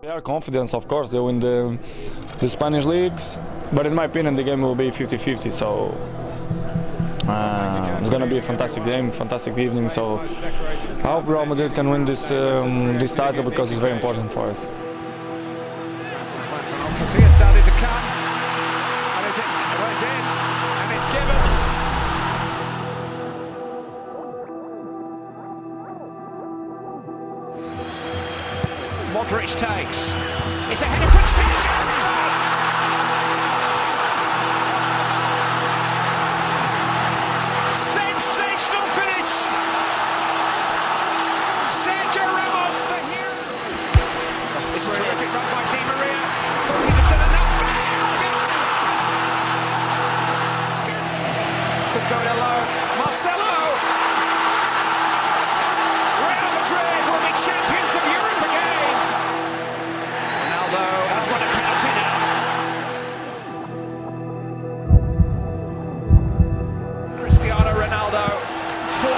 They are confident, of course, they win the Spanish leagues, but in my opinion the game will be 50-50, so it's going to be a fantastic game, fantastic evening, so I hope Real Madrid can win this title because it's very important for us. Started to come, and it's in, and it's given. Modric takes. It's a header from Sergio Ramos. Sensational finish. Sergio Ramos, the hero. It's a terrific run by Di Maria. Thought he'd have done enough. Could go it alone. Marcelo. Real Madrid will be champions of Europe again. Ronaldo has got a penalty now. Cristiano Ronaldo, 4-1.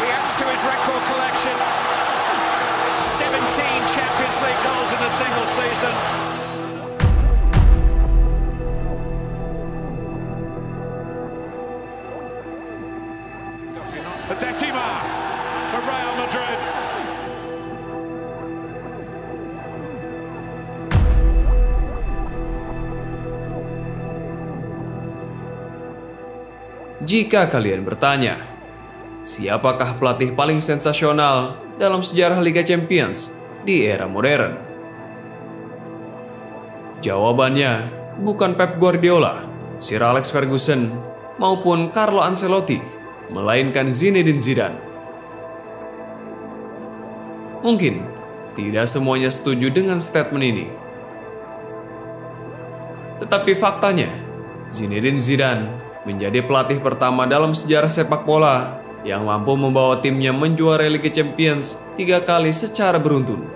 He adds to his record collection. 17 Champions League goals in a single season. The Decima for Real Madrid. Jika kalian bertanya, siapakah pelatih paling sensasional dalam sejarah Liga Champions di era modern? Jawabannya bukan Pep Guardiola, Sir Alex Ferguson, maupun Carlo Ancelotti, melainkan Zinedine Zidane. Mungkin tidak semuanya setuju dengan statement ini. Tetapi faktanya, Zinedine Zidane menjadi pelatih pertama dalam sejarah sepak bola yang mampu membawa timnya menjuarai Liga Champions 3 kali secara beruntun.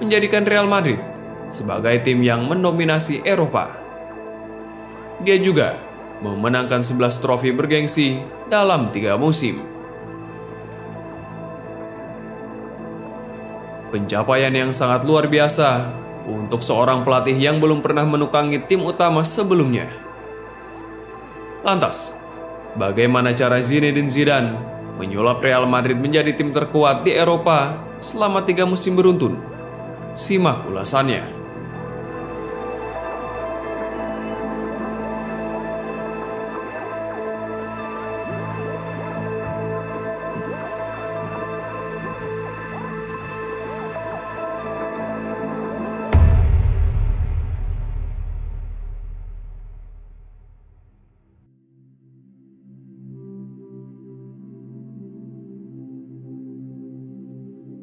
Menjadikan Real Madrid sebagai tim yang mendominasi Eropa. Dia juga memenangkan 11 trofi bergengsi dalam 3 musim. Pencapaian yang sangat luar biasa untuk seorang pelatih yang belum pernah menukangi tim utama sebelumnya. Lantas, bagaimana cara Zinedine Zidane menyulap Real Madrid menjadi tim terkuat di Eropa selama 3 musim beruntun? Simak ulasannya.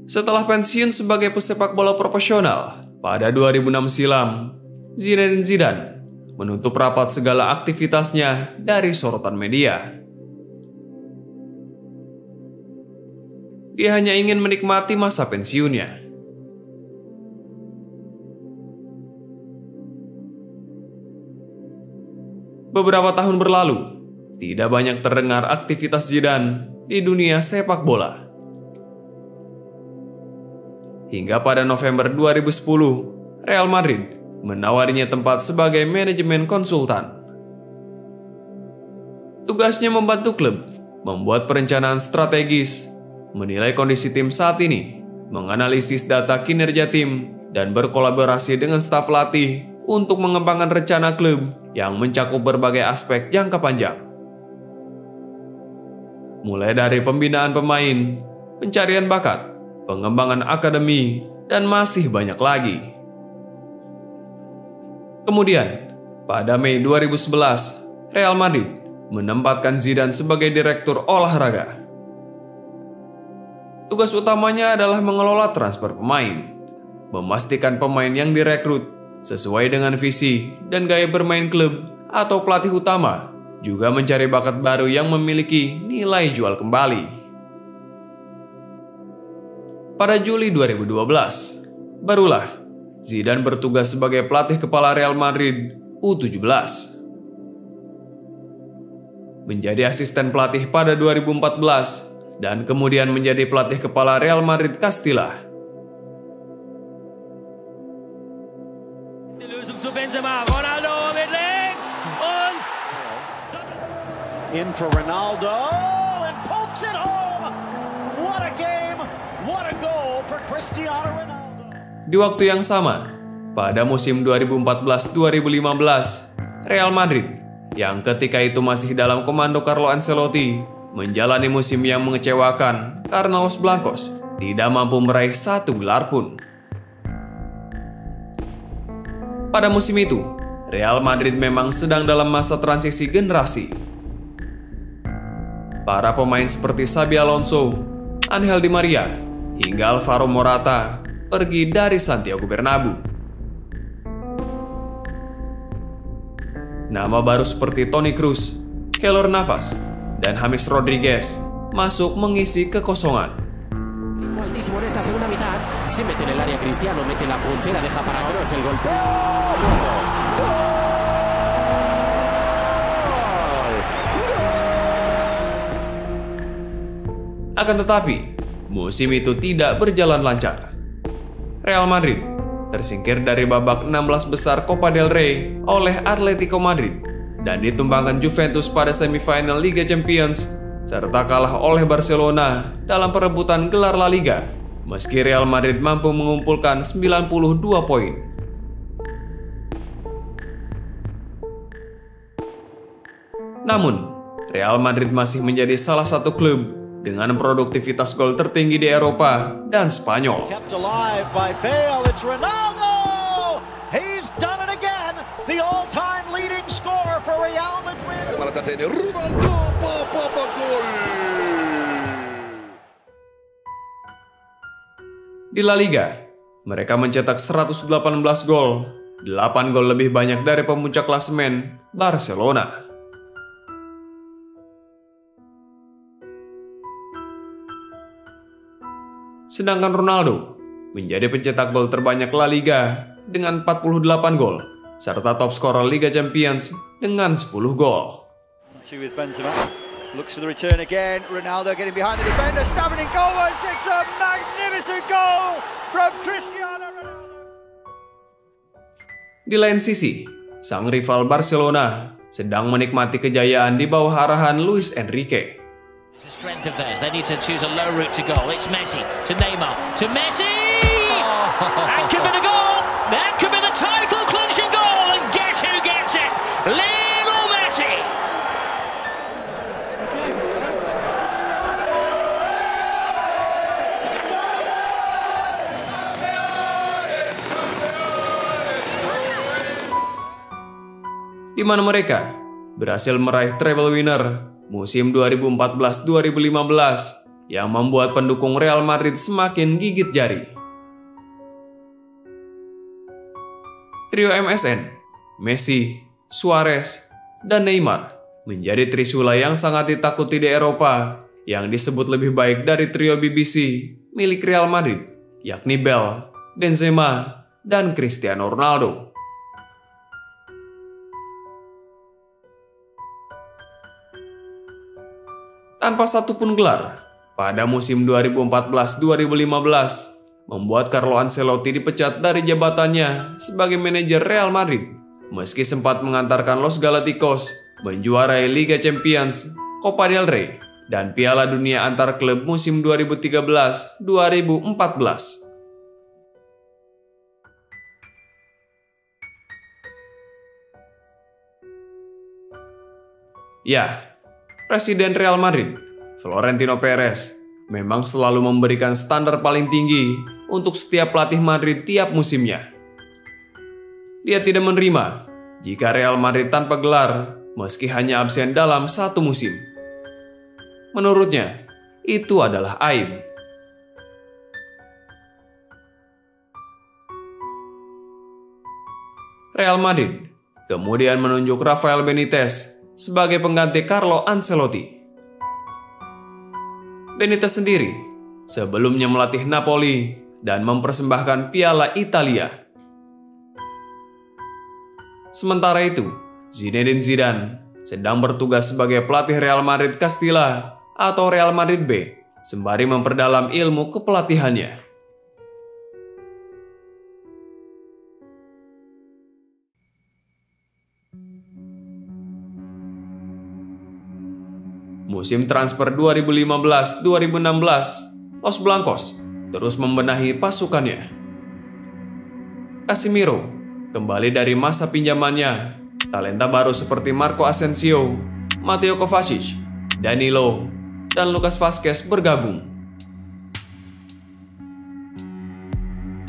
Setelah pensiun sebagai pesepak bola profesional pada 2006 silam, Zinedine Zidane menutup rapat segala aktivitasnya dari sorotan media. Dia hanya ingin menikmati masa pensiunnya. Beberapa tahun berlalu, tidak banyak terdengar aktivitas Zidane di dunia sepak bola. Hingga pada November 2010, Real Madrid menawarinya tempat sebagai manajemen konsultan. Tugasnya membantu klub membuat perencanaan strategis, menilai kondisi tim saat ini, menganalisis data kinerja tim, dan berkolaborasi dengan staf latih untuk mengembangkan rencana klub yang mencakup berbagai aspek jangka panjang. Mulai dari pembinaan pemain, pencarian bakat, pengembangan akademi, dan masih banyak lagi. Kemudian, pada Mei 2011, Real Madrid menempatkan Zidane sebagai direktur olahraga. Tugas utamanya adalah mengelola transfer pemain, memastikan pemain yang direkrut sesuai dengan visi dan gaya bermain klub atau pelatih utama, juga mencari bakat baru yang memiliki nilai jual kembali. Pada Juli 2012, barulah Zidane bertugas sebagai pelatih kepala Real Madrid U17. Menjadi asisten pelatih pada 2014, dan kemudian menjadi pelatih kepala Real Madrid Castilla. In for Ronaldo and pokes it home. What a game, what a goal for Cristiano Ronaldo. Di waktu yang sama, pada musim 2014-2015, Real Madrid yang ketika itu masih dalam komando Carlo Ancelotti menjalani musim yang mengecewakan karena Los Blancos tidak mampu meraih satu gelar pun. Pada musim itu, Real Madrid memang sedang dalam masa transisi generasi. Para pemain seperti Xabi Alonso, Angel Di Maria, hingga Alvaro Morata pergi dari Santiago Bernabeu. Nama baru seperti Toni Kroos, Keylor Navas, dan James Rodriguez masuk mengisi kekosongan. Altísimo en esta segunda mitad, se mete en el área Cristiano, mete la puntera, deja para Kroos el gol. Akan tetapi, musim itu tidak berjalan lancar. Real Madrid tersingkir dari babak 16 besar Copa del Rey oleh Atletico Madrid dan ditumbangkan Juventus pada semifinal Liga Champions, serta kalah oleh Barcelona dalam perebutan gelar La Liga, meski Real Madrid mampu mengumpulkan 92 poin. Namun, Real Madrid masih menjadi salah satu klub dengan produktivitas gol tertinggi di Eropa dan Spanyol. Kept alive by Bale, it's Ronaldo! He's done it again! The all-time leading scorer for Real Madrid. Ronaldo, gol! Di La Liga, mereka mencetak 118 gol, 8 gol lebih banyak dari pemuncak klasemen, Barcelona. Sedangkan Ronaldo menjadi pencetak gol terbanyak La Liga dengan 48 gol, serta top skor Liga Champions dengan 10 gol. With Benzema, looks for the return again. Ronaldo getting behind the defender, stabbing in goal. It's a magnificent goal from Cristiano Ronaldo. Di lain sisi, sang rival Barcelona sedang menikmati kejayaan di bawah arahan Luis Enrique. It's a strength of theirs. They need to choose a low route to goal. It's Messi to Neymar to Messi. That could be the goal. That could be the title clinching goal. And guess who gets it? Lionel Messi. Di mana mereka berhasil meraih treble winner musim 2014-2015 yang membuat pendukung Real Madrid semakin gigit jari. Trio MSN, Messi, Suarez, dan Neymar menjadi trisula yang sangat ditakuti di Eropa yang disebut lebih baik dari trio BBC milik Real Madrid, yakni Bale, Benzema, dan Cristiano Ronaldo. Tanpa satupun gelar, pada musim 2014-2015 membuat Carlo Ancelotti dipecat dari jabatannya sebagai manajer Real Madrid, meski sempat mengantarkan Los Galacticos menjuarai Liga Champions, Copa del Rey, dan Piala Dunia antar klub musim 2013-2014. Ya, Presiden Real Madrid, Florentino Perez, memang selalu memberikan standar paling tinggi untuk setiap pelatih Madrid tiap musimnya. Dia tidak menerima jika Real Madrid tanpa gelar meski hanya absen dalam satu musim. Menurutnya, itu adalah aib. Real Madrid kemudian menunjuk Rafael Benitez sebagai pengganti Carlo Ancelotti. Benitez sendiri sebelumnya melatih Napoli dan mempersembahkan Piala Italia. Sementara itu, Zinedine Zidane sedang bertugas sebagai pelatih Real Madrid Castilla atau Real Madrid B sembari memperdalam ilmu kepelatihannya. Musim transfer 2015-2016, Los Blancos terus membenahi pasukannya. Casemiro kembali dari masa pinjamannya. Talenta baru seperti Marco Asensio, Mateo Kovacic, Danilo, dan Lucas Vazquez bergabung.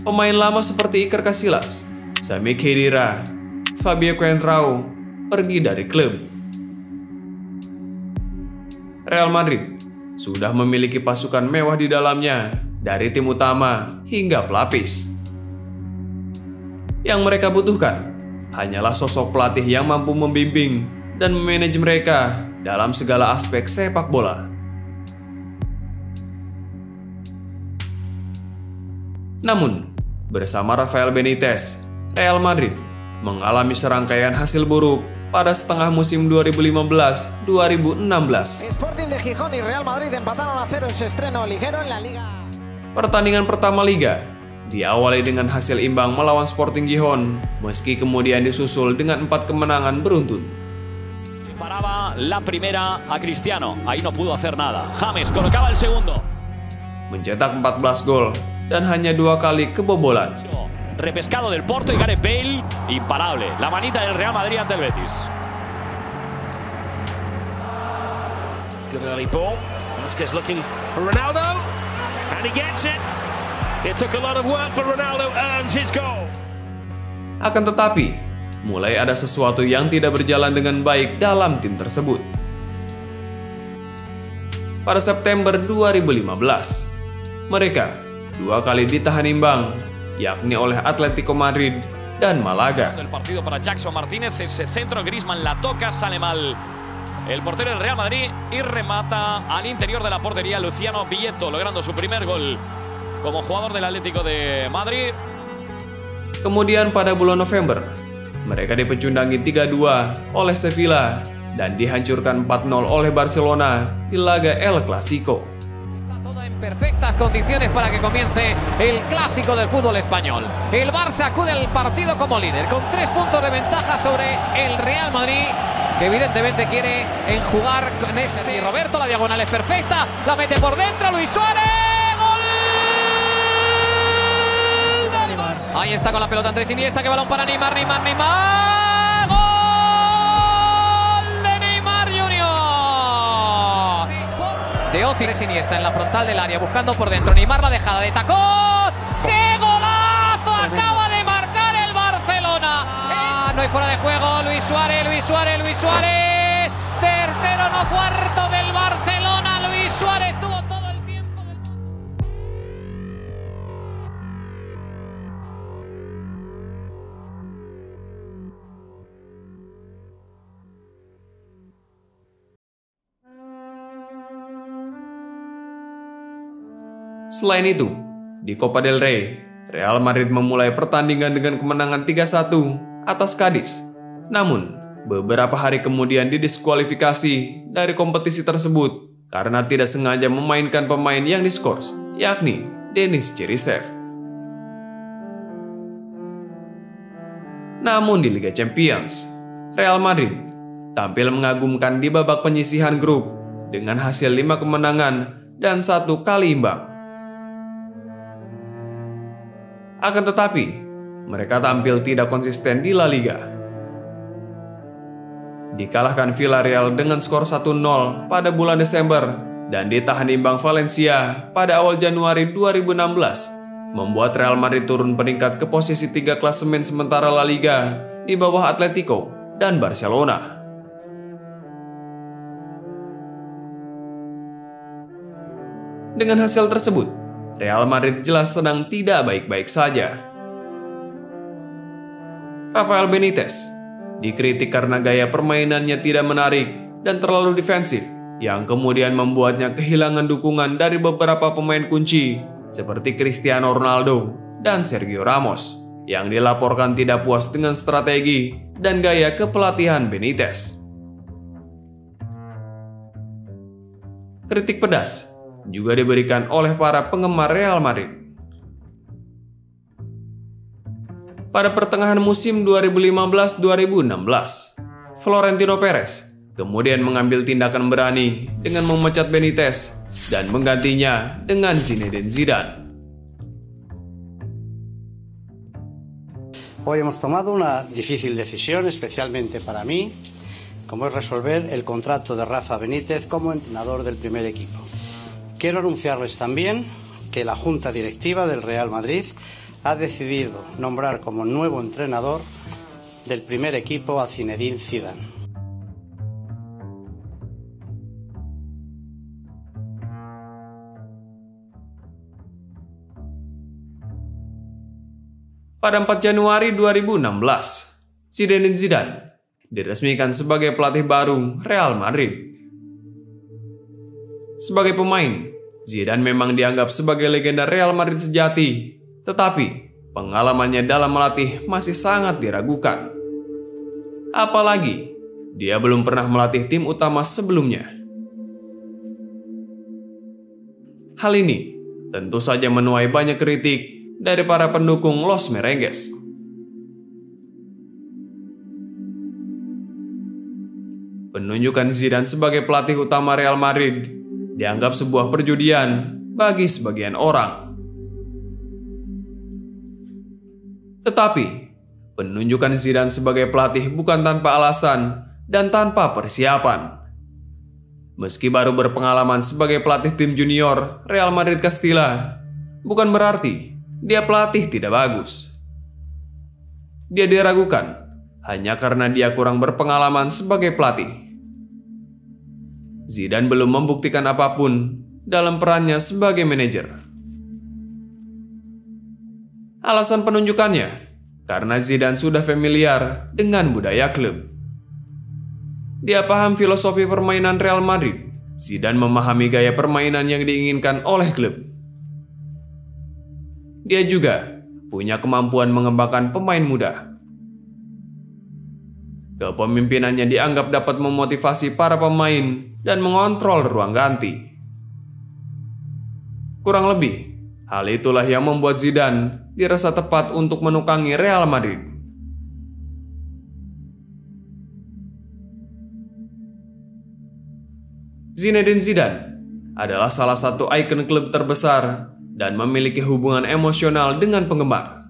Pemain lama seperti Iker Casillas, Sami Khedira, Fabio Coentrao pergi dari klub. Real Madrid sudah memiliki pasukan mewah di dalamnya, dari tim utama hingga pelapis. Yang mereka butuhkan hanyalah sosok pelatih yang mampu membimbing dan memanage mereka dalam segala aspek sepak bola. Namun, bersama Rafael Benitez, Real Madrid mengalami serangkaian hasil buruk pada setengah musim 2015-2016. Sporting de Gijón y Real Madrid empataron a 0 en su estreno ligero en la Liga. Pertandingan pertama Liga diawali dengan hasil imbang melawan Sporting Gijón, meski kemudian disusul dengan 4 kemenangan beruntun. Paraba la primera a Cristiano, ahí no pudo hacer nada. James colocaba el segundo. Mencetak 14 gol dan hanya 2 kali kebobolan. Repescado del Porto y Gareth Bale, imparable. La manita del Real Madrid ante el Betis. Good early ball. Vazquez looking for Ronaldo, and he gets it. It took a lot of work, but Ronaldo earns his goal. Akan tetapi, mulai ada sesuatu yang tidak berjalan dengan baik dalam tim tersebut. Pada September 2015, mereka 2 kali ditahan imbang, yakni oleh Atletico Madrid dan Malaga. El partido para Jackson Martínez, ese centro Griezmann la toca, sale mal el portero del Real Madrid y remata al interior de la portería Luciano Vietto, logrando su primer gol como jugador del Atlético de Madrid. Kemudian pada bulan November, mereka dipecundangi 3-2 oleh Sevilla dan dihancurkan 4-0 oleh Barcelona di laga El Clásico. Está todo en perfectas condiciones para que comience el clásico del fútbol español. El Barça acude al partido como líder, con 3 puntos de ventaja sobre el Real Madrid, que evidentemente quiere enjugar con este. Y Roberto, la diagonal es perfecta, la mete por dentro, Luis Suárez. Ahí está con la pelota Andrés Iniesta, que balón para Neymar, Neymar. ¡Gol de Neymar Junior! De Andrés Iniesta en la frontal del área, buscando por dentro. Neymar, la dejada de tacón. ¡Qué golazo! Acaba de marcar el Barcelona. No hay fuera de juego. Luis Suárez. Tercero, no cuarto del Barcelona. Luis Suárez tuvo todo el tiempo. Selain itu, di Copa del Rey, Real Madrid memulai pertandingan dengan kemenangan 3-1 atas Cadiz. Namun, beberapa hari kemudian didiskualifikasi dari kompetisi tersebut karena tidak sengaja memainkan pemain yang diskors, yakni Denis Cherisev. Namun di Liga Champions, Real Madrid tampil mengagumkan di babak penyisihan grup dengan hasil 5 kemenangan dan 1 kali imbang. Akan tetapi, mereka tampil tidak konsisten di La Liga. Dikalahkan Villarreal dengan skor 1-0 pada bulan Desember dan ditahan imbang Valencia pada awal Januari 2016, membuat Real Madrid turun peringkat ke posisi 3 klasemen sementara La Liga di bawah Atletico dan Barcelona. Dengan hasil tersebut, Real Madrid jelas sedang tidak baik-baik saja. Rafael Benitez dikritik karena gaya permainannya tidak menarik dan terlalu defensif, yang kemudian membuatnya kehilangan dukungan dari beberapa pemain kunci seperti Cristiano Ronaldo dan Sergio Ramos, yang dilaporkan tidak puas dengan strategi dan gaya kepelatihan Benitez. Kritik pedas juga diberikan oleh para penggemar Real Madrid. Pada pertengahan musim 2015-2016, Florentino Perez kemudian mengambil tindakan berani dengan memecat Benitez dan menggantinya dengan Zinedine Zidane. Hoy hemos tomado una difícil decisión, especialmente para mí, como es resolver el contrato de Rafa Benítez como entrenador del primer equipo. Quiero anunciarles también que la Junta Directiva del Real Madrid ha decidido nombrar como nuevo entrenador del primer equipo a Zinedine Zidane. Pada 4 Januari 2016, Zinedine Zidane diresmikan sebagai pelatih baru Real Madrid. Sebagai pemain, Zidane memang dianggap sebagai legenda Real Madrid sejati, tetapi pengalamannya dalam melatih masih sangat diragukan. Apalagi, dia belum pernah melatih tim utama sebelumnya. Hal ini tentu saja menuai banyak kritik dari para pendukung Los Merengues. Penunjukan Zidane sebagai pelatih utama Real Madrid dianggap sebuah perjudian bagi sebagian orang. Tetapi, penunjukan Zidane sebagai pelatih bukan tanpa alasan dan tanpa persiapan. Meski baru berpengalaman sebagai pelatih tim junior Real Madrid Castilla, bukan berarti dia pelatih tidak bagus. Dia diragukan hanya karena dia kurang berpengalaman sebagai pelatih. Zidane belum membuktikan apapun dalam perannya sebagai manajer. Alasan penunjukannya karena Zidane sudah familiar dengan budaya klub. Dia paham filosofi permainan Real Madrid. Zidane memahami gaya permainan yang diinginkan oleh klub. Dia juga punya kemampuan mengembangkan pemain muda. Kepemimpinannya dianggap dapat memotivasi para pemain dan mengontrol ruang ganti. Kurang lebih, hal itulah yang membuat Zidane dirasa tepat untuk menukangi Real Madrid. Zinedine Zidane adalah salah satu ikon klub terbesar dan memiliki hubungan emosional dengan penggemar.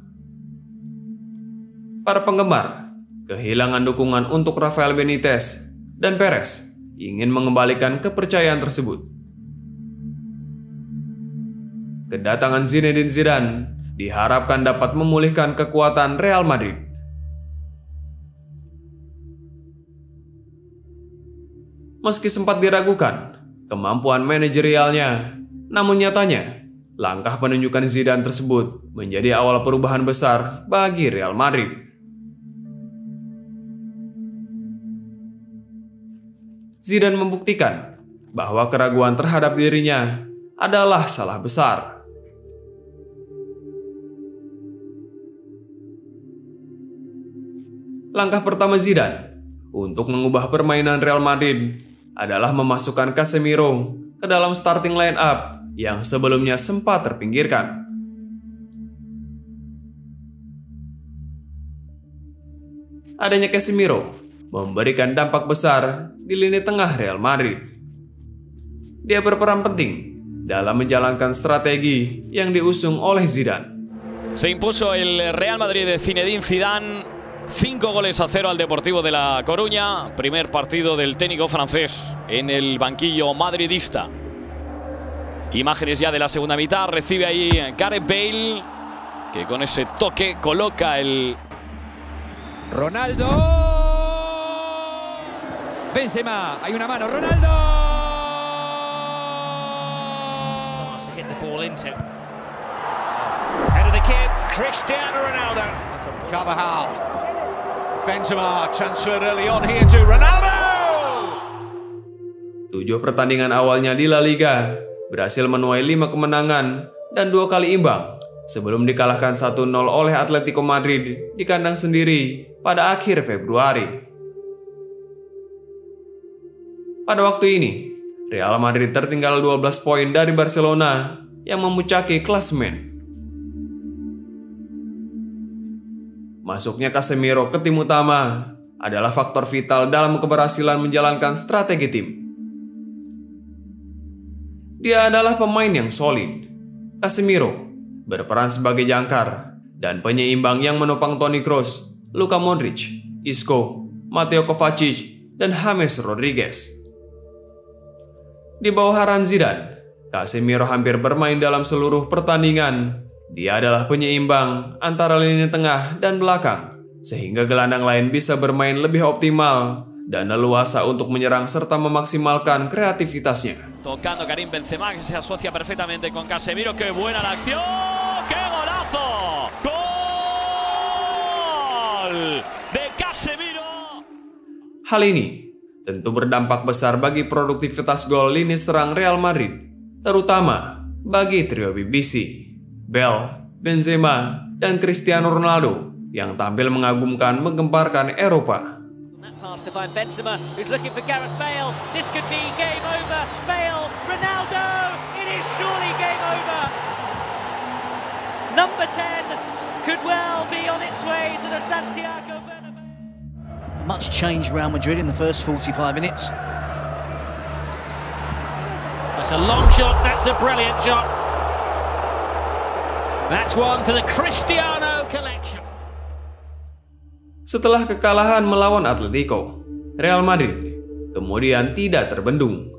Para penggemar kehilangan dukungan untuk Rafael Benitez dan Perez ingin mengembalikan kepercayaan tersebut. Kedatangan Zinedine Zidane diharapkan dapat memulihkan kekuatan Real Madrid. Meski sempat diragukan kemampuan manajerialnya, namun nyatanya langkah penunjukan Zidane tersebut menjadi awal perubahan besar bagi Real Madrid. Zidane membuktikan bahwa keraguan terhadap dirinya adalah salah besar. Langkah pertama Zidane untuk mengubah permainan Real Madrid adalah memasukkan Casemiro ke dalam starting line-up yang sebelumnya sempat terpinggirkan. Adanya Casemiro memberikan dampak besar di lini tengah Real Madrid. Dia berperan penting dalam menjalankan strategi yang diusung oleh Zidane. Se impuso el Real Madrid de Zinedine Zidane 5 goles a 0 al Deportivo de La Coruña. Primer partido del técnico francés en el banquillo madridista. Imágenes ya de la segunda mitad. Recibe ahí Gareth Bale, que con ese toque coloca el... Ronaldo. Benzema. Hay una mano. Ronaldo. Starts to hit the ball into. Head of the kid. Cristiano Ronaldo. That's a Carvajal. Benzema transferred early on here to Ronaldo. 7 pertandingan awalnya di La Liga berhasil menuai 5 kemenangan dan 2 kali imbang sebelum dikalahkan 1-0 oleh Atletico Madrid di kandang sendiri pada akhir Februari. Pada waktu ini, Real Madrid tertinggal 12 poin dari Barcelona yang memuncaki klasemen. Masuknya Casemiro ke tim utama adalah faktor vital dalam keberhasilan menjalankan strategi tim. Dia adalah pemain yang solid. Casemiro berperan sebagai jangkar dan penyeimbang yang menopang Toni Kroos, Luka Modric, Isco, Mateo Kovacic, dan James Rodriguez. Di bawah arahan Zidane, Casemiro hampir bermain dalam seluruh pertandingan. Dia adalah penyeimbang antara lini tengah dan belakang, sehingga gelandang lain bisa bermain lebih optimal dan leluasa untuk menyerang serta memaksimalkan kreativitasnya. Tocando Karim Benzema, que se asocia perfectamente con Casemiro. ¡Qué buena la acción! ¡Qué golazo! ¡Gol de Casemiro! Hal ini tentu berdampak besar bagi produktivitas gol lini serang Real Madrid, terutama bagi trio BBC, Bale, Benzema, dan Cristiano Ronaldo yang tampil mengagumkan menggemparkan Eropa. Pass to find Benzema, who's looking for Gareth Bale. This could be game over. Bale, Ronaldo, it is surely game over. Number 10 could well be on its way to the Santiago Bernabeu. Much change Real Madrid in the first 45 minutes. That's a long shot, that's a brilliant shot. That's one for the Cristiano collection. Setelah kekalahan melawan Atletico, Real Madrid kemudian tidak terbendung.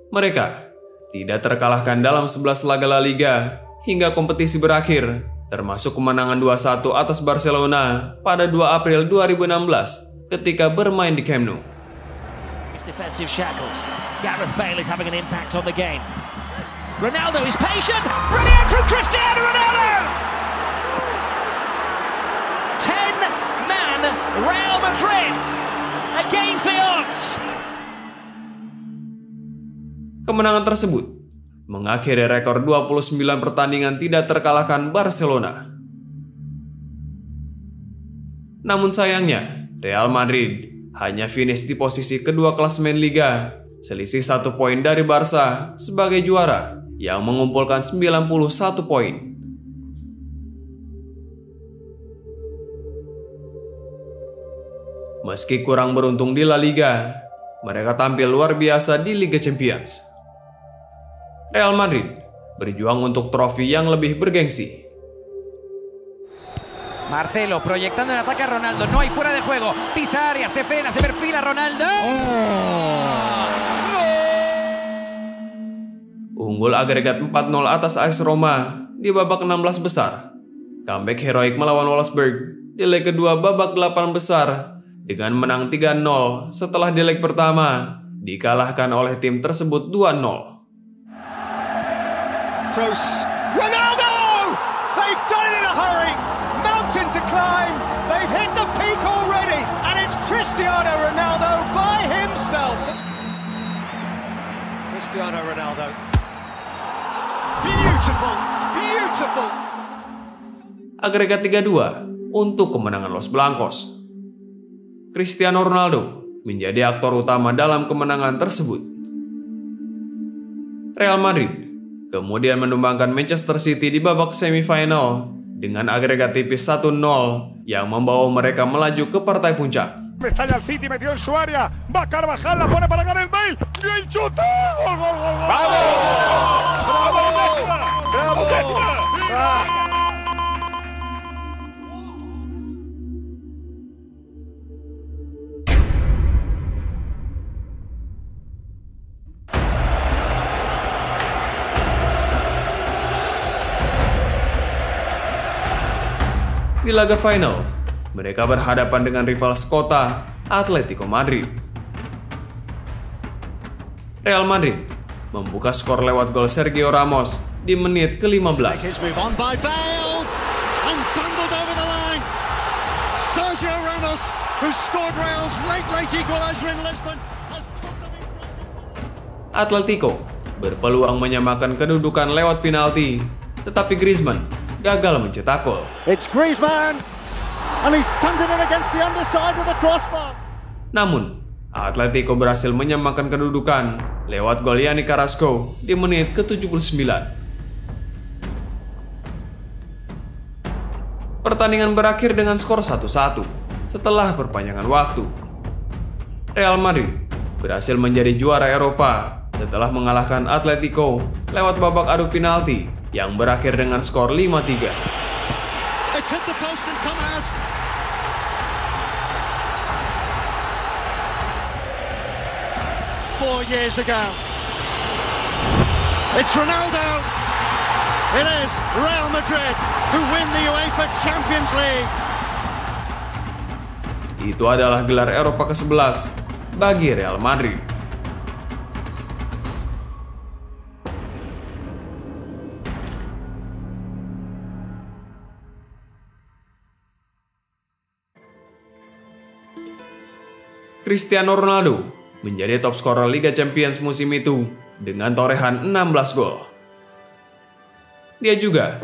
Mereka tidak terkalahkan dalam 11 laga La Liga hingga kompetisi berakhir, termasuk kemenangan 2-1 atas Barcelona pada 2 April 2016 ketika bermain di Camp Nou. Defensive shackles. Gareth Bale is having an impact on the game. Ronaldo is patient. Brilliant from Cristiano Ronaldo. 10-man Real Madrid against the odds. Kemenangan tersebut mengakhiri rekor 29 pertandingan tidak terkalahkan Barcelona. Namun sayangnya, Real Madrid hanya finish di posisi kedua klasemen Liga, selisih 1 poin dari Barca sebagai juara yang mengumpulkan 91 poin. Meski kurang beruntung di La Liga, mereka tampil luar biasa di Liga Champions. Real Madrid berjuang untuk trofi yang lebih bergengsi. Marcelo proyectando en ataque a Ronaldo, no hay fuera de juego, pisa área, se frena, se perfila Ronaldo. Unggul agregat 4-0 atas AS Roma di babak 16 besar. Comeback heroik melawan Wolfsburg di leg kedua babak 8 besar dengan menang 3-0 setelah di leg pertama dikalahkan oleh tim tersebut 2-0. Kroos, Ronaldo! They've done it in a hurry! Mountain to climb! They've hit the peak already! And it's Cristiano Ronaldo by himself! Cristiano Ronaldo. Beautiful! Beautiful! Agregat 3-2 untuk kemenangan Los Blancos. Cristiano Ronaldo menjadi aktor utama dalam kemenangan tersebut. Real Madrid kemudian menumbangkan Manchester City di babak semifinal dengan agregat tipis 1-0 yang membawa mereka melaju ke partai puncak. Estalla el City, metió en su área, va Carvajal, la pone para Gareth Bale, y el chute, gol, gol, gol, gol. ¡Vamos! ¡Bravo, Benzema! Di laga final, mereka berhadapan dengan rival sekota, Atletico Madrid. Real Madrid membuka skor lewat gol Sergio Ramos di menit ke-15. Atletico berpeluang menyamakan kedudukan lewat penalti, tetapi Griezmann gagal mencetak gol. It's Griezmann, and he's stunted it against the underside of the crossbar. Namun, Atletico berhasil menyamakan kedudukan lewat gol Yannick Carrasco di menit ke-79. Pertandingan berakhir dengan skor 1-1 setelah perpanjangan waktu. Real Madrid berhasil menjadi juara Eropa setelah mengalahkan Atletico lewat babak adu penalti yang berakhir dengan skor 5-3. It's hit the post and come out. Four years ago. It's Ronaldo. It is Real Madrid who win the UEFA Champions League. Itu adalah gelar Eropa ke-11 bagi Real Madrid. Cristiano Ronaldo menjadi top skor Liga Champions musim itu dengan torehan 16 gol. Dia juga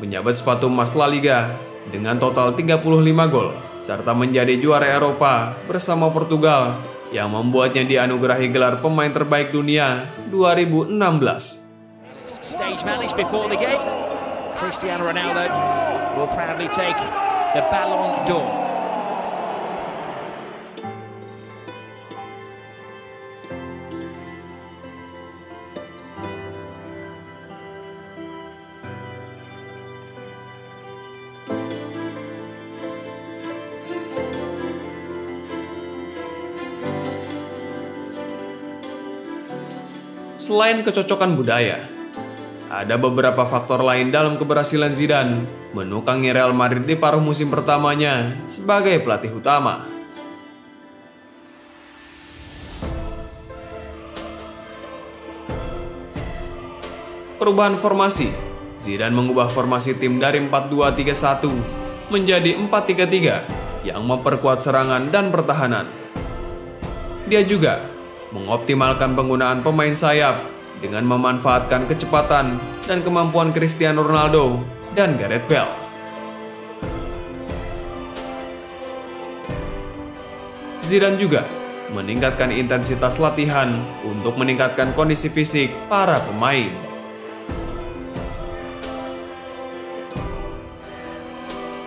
menyabet sepatu emas La Liga dengan total 35 gol, serta menjadi juara Eropa bersama Portugal yang membuatnya dianugerahi gelar pemain terbaik dunia 2016. Stage managed before the game. Cristiano Ronaldo will proudly take the Ballon d'Or. Selain kecocokan budaya, ada beberapa faktor lain dalam keberhasilan Zidane menukangi Real Madrid di paruh musim pertamanya sebagai pelatih utama. Perubahan formasi, Zidane mengubah formasi tim dari 4-2-3-1 menjadi 4-3-3 yang memperkuat serangan dan pertahanan. Dia juga mengoptimalkan penggunaan pemain sayap dengan memanfaatkan kecepatan dan kemampuan Cristiano Ronaldo dan Gareth Bale. Zidane juga meningkatkan intensitas latihan untuk meningkatkan kondisi fisik para pemain.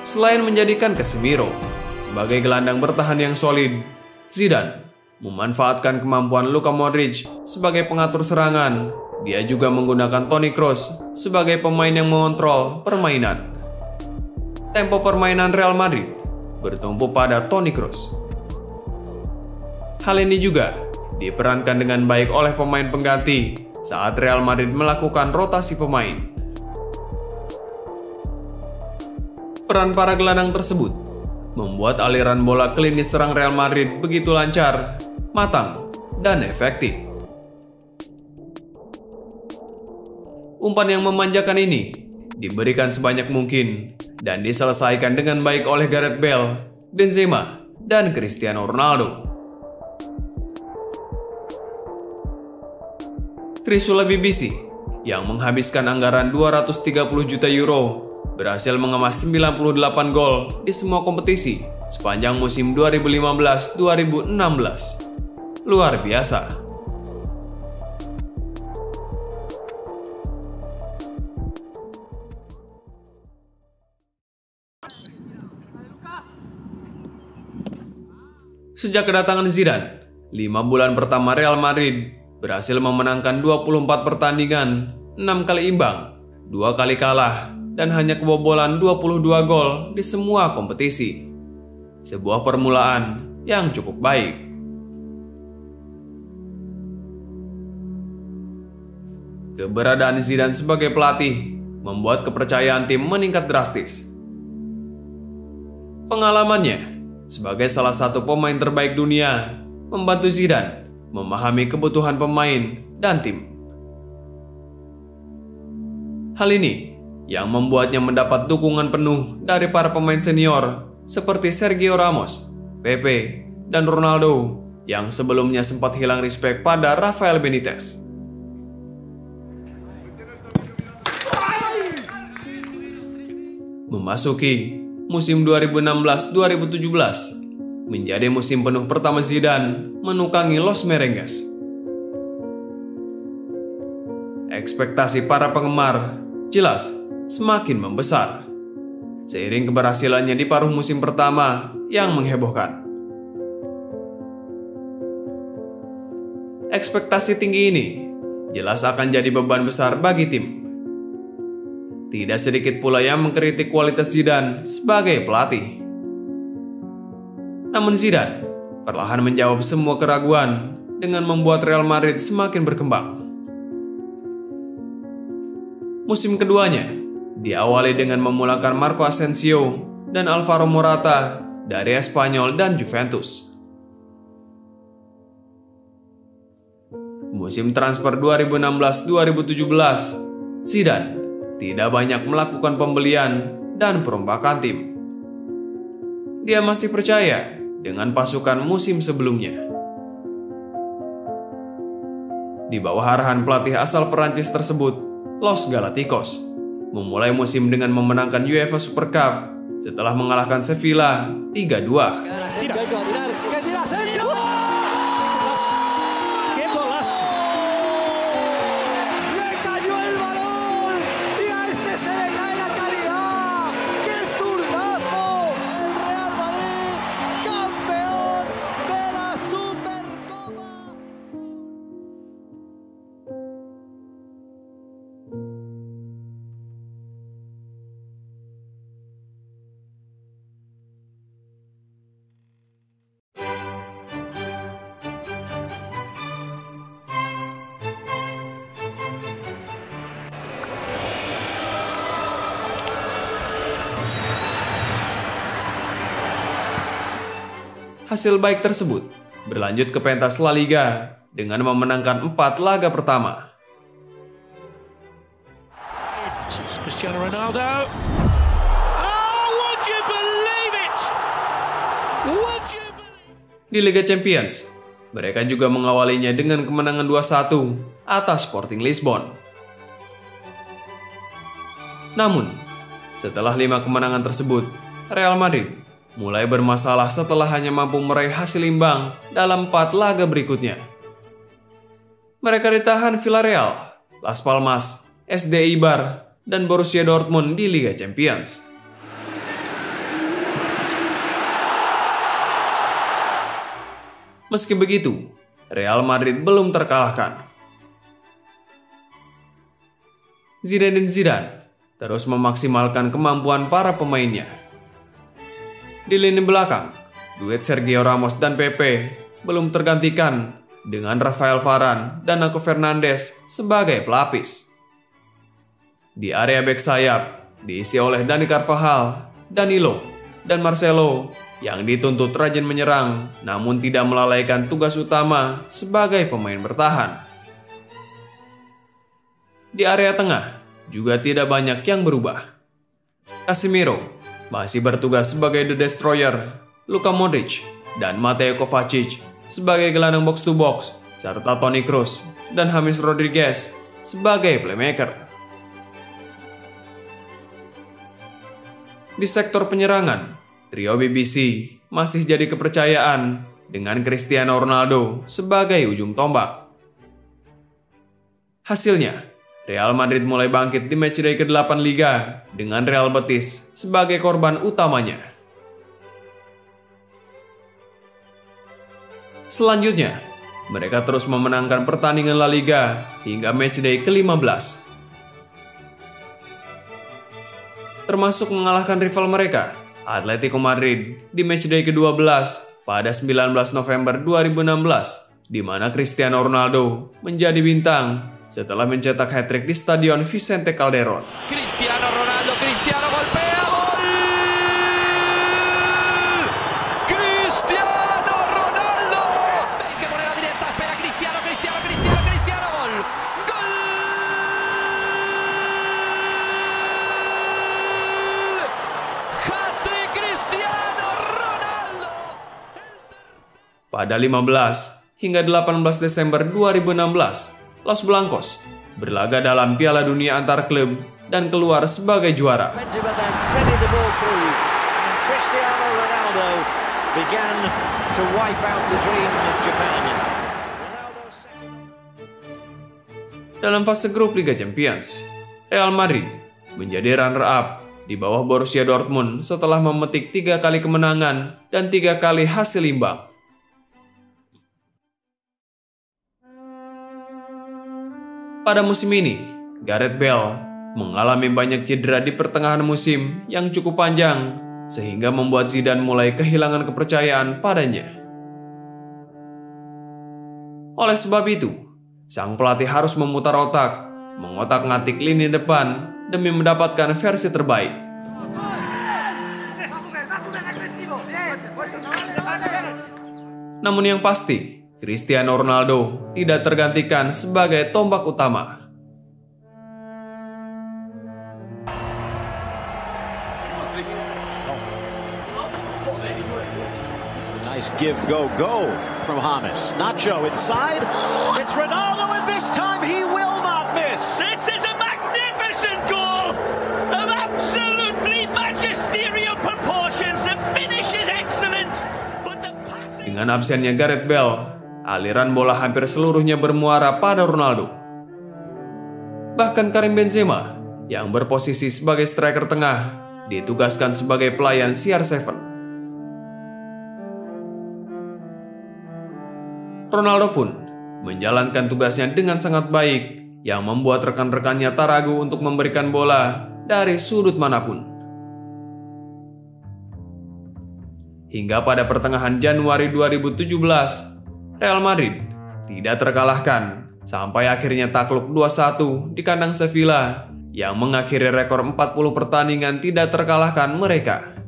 Selain menjadikan Casemiro sebagai gelandang bertahan yang solid, Zidane memanfaatkan kemampuan Luka Modric sebagai pengatur serangan. Dia juga menggunakan Toni Kroos sebagai pemain yang mengontrol permainan. Tempo permainan Real Madrid bertumpu pada Toni Kroos. Hal ini juga diperankan dengan baik oleh pemain pengganti saat Real Madrid melakukan rotasi pemain. Peran para gelandang tersebut membuat aliran bola ke lini serang Real Madrid begitu lancar, matang, dan efektif. Umpan yang memanjakan ini diberikan sebanyak mungkin dan diselesaikan dengan baik oleh Gareth Bale, Benzema, dan Cristiano Ronaldo. Trisula BBC yang menghabiskan anggaran 230 juta euro berhasil mengemas 98 gol di semua kompetisi sepanjang musim 2015-2016. Luar biasa. Sejak kedatangan Zidane, 5 bulan pertama Real Madrid berhasil memenangkan 24 pertandingan, 6 kali imbang, 2 kali kalah, dan hanya kebobolan 22 gol di semua kompetisi. Sebuah permulaan yang cukup baik. Keberadaan Zidane sebagai pelatih membuat kepercayaan tim meningkat drastis. Pengalamannya sebagai salah satu pemain terbaik dunia membantu Zidane memahami kebutuhan pemain dan tim. Hal ini yang membuatnya mendapat dukungan penuh dari para pemain senior seperti Sergio Ramos, Pepe, dan Ronaldo yang sebelumnya sempat hilang respek pada Rafael Benitez. Memasuki musim 2016-2017 menjadi musim penuh pertama Zidane menukangi Los Merengues. Ekspektasi para penggemar jelas semakin membesar seiring keberhasilannya di paruh musim pertama yang menghebohkan. Ekspektasi tinggi ini jelas akan jadi beban besar bagi tim. Tidak sedikit pula yang mengkritik kualitas Zidane sebagai pelatih. Namun Zidane perlahan menjawab semua keraguan dengan membuat Real Madrid semakin berkembang. Musim keduanya diawali dengan memulangkan Marco Asensio dan Alvaro Morata dari Espanyol dan Juventus. Musim transfer 2016-2017, Zidane tidak banyak melakukan pembelian dan perombakan tim. Dia masih percaya dengan pasukan musim sebelumnya. Di bawah arahan pelatih asal Perancis tersebut, Los Galacticos memulai musim dengan memenangkan UEFA Super Cup setelah mengalahkan Sevilla 3-2. Hasil baik tersebut berlanjut ke pentas La Liga dengan memenangkan 4 laga pertama. Cristiano Ronaldo. Oh, would you believe it? Would you believe it? Di Liga Champions, mereka juga mengawalinya dengan kemenangan 2-1 atas Sporting Lisbon. Namun, setelah 5 kemenangan tersebut, Real Madrid mulai bermasalah setelah hanya mampu meraih hasil imbang dalam 4 laga berikutnya. Mereka ditahan Villarreal, Las Palmas, SD Eibar, dan Borussia Dortmund di Liga Champions. Meski begitu, Real Madrid belum terkalahkan. Zinedine Zidane terus memaksimalkan kemampuan para pemainnya. Di lini belakang, duet Sergio Ramos dan Pepe belum tergantikan dengan Rafael Varane dan Nacho Fernandes sebagai pelapis. Di area bek sayap, diisi oleh Dani Carvajal, Danilo, dan Marcelo yang dituntut rajin menyerang namun tidak melalaikan tugas utama sebagai pemain bertahan. Di area tengah juga tidak banyak yang berubah. Casemiro masih bertugas sebagai The Destroyer, Luka Modric dan Mateo Kovacic sebagai gelandang box to box, serta Toni Kroos dan James Rodriguez sebagai playmaker. Di sektor penyerangan, trio BBC masih jadi kepercayaan dengan Cristiano Ronaldo sebagai ujung tombak. Hasilnya, Real Madrid mulai bangkit di matchday ke-8 Liga dengan Real Betis sebagai korban utamanya. Selanjutnya, mereka terus memenangkan pertandingan La Liga hingga matchday ke-15. Termasuk mengalahkan rival mereka, Atletico Madrid, di matchday ke-12 pada 19 November 2016, di mana Cristiano Ronaldo menjadi bintang setelah mencetak hat-trick di Stadion Vicente Calderón. Cristiano Ronaldo, Cristiano golpea, gol! Cristiano Ronaldo! Bale que pone la directa, espera Cristiano, Cristiano, Cristiano, Cristiano, gol! ¡Gol! Hat-trick Cristiano Ronaldo! Pada 15 hingga 18 Desember 2016, Los Blancos berlaga dalam Piala Dunia antar klub dan keluar sebagai juara. Benzema then threaded the ball through, and Cristiano Ronaldo began to wipe out the dream of Japan. Dalam fase grup Liga Champions, Real Madrid menjadi runner-up di bawah Borussia Dortmund setelah memetik 3 kali kemenangan dan 3 kali hasil imbang. Pada musim ini, Gareth Bale mengalami banyak cedera di pertengahan musim yang cukup panjang, sehingga membuat Zidane mulai kehilangan kepercayaan padanya. Oleh sebab itu, sang pelatih harus memutar otak, mengotak-ngatik lini depan demi mendapatkan versi terbaik. Namun yang pasti, Cristiano Ronaldo tidak tergantikan sebagai tombak utama. Nice give, go from James. Nacho inside. It's Ronaldo, and this time he will not miss. This is a magnificent goal of absolutely magisterial proportions. The finish is excellent. Dengan absennya Gareth Bale, aliran bola hampir seluruhnya bermuara pada Ronaldo. Bahkan Karim Benzema, yang berposisi sebagai striker tengah, ditugaskan sebagai pelayan CR7. Ronaldo pun menjalankan tugasnya dengan sangat baik, yang membuat rekan-rekannya tak ragu untuk memberikan bola dari sudut manapun. Hingga pada pertengahan Januari 2017, Real Madrid tidak terkalahkan sampai akhirnya takluk 2-1 di kandang Sevilla yang mengakhiri rekor 40 pertandingan tidak terkalahkan mereka.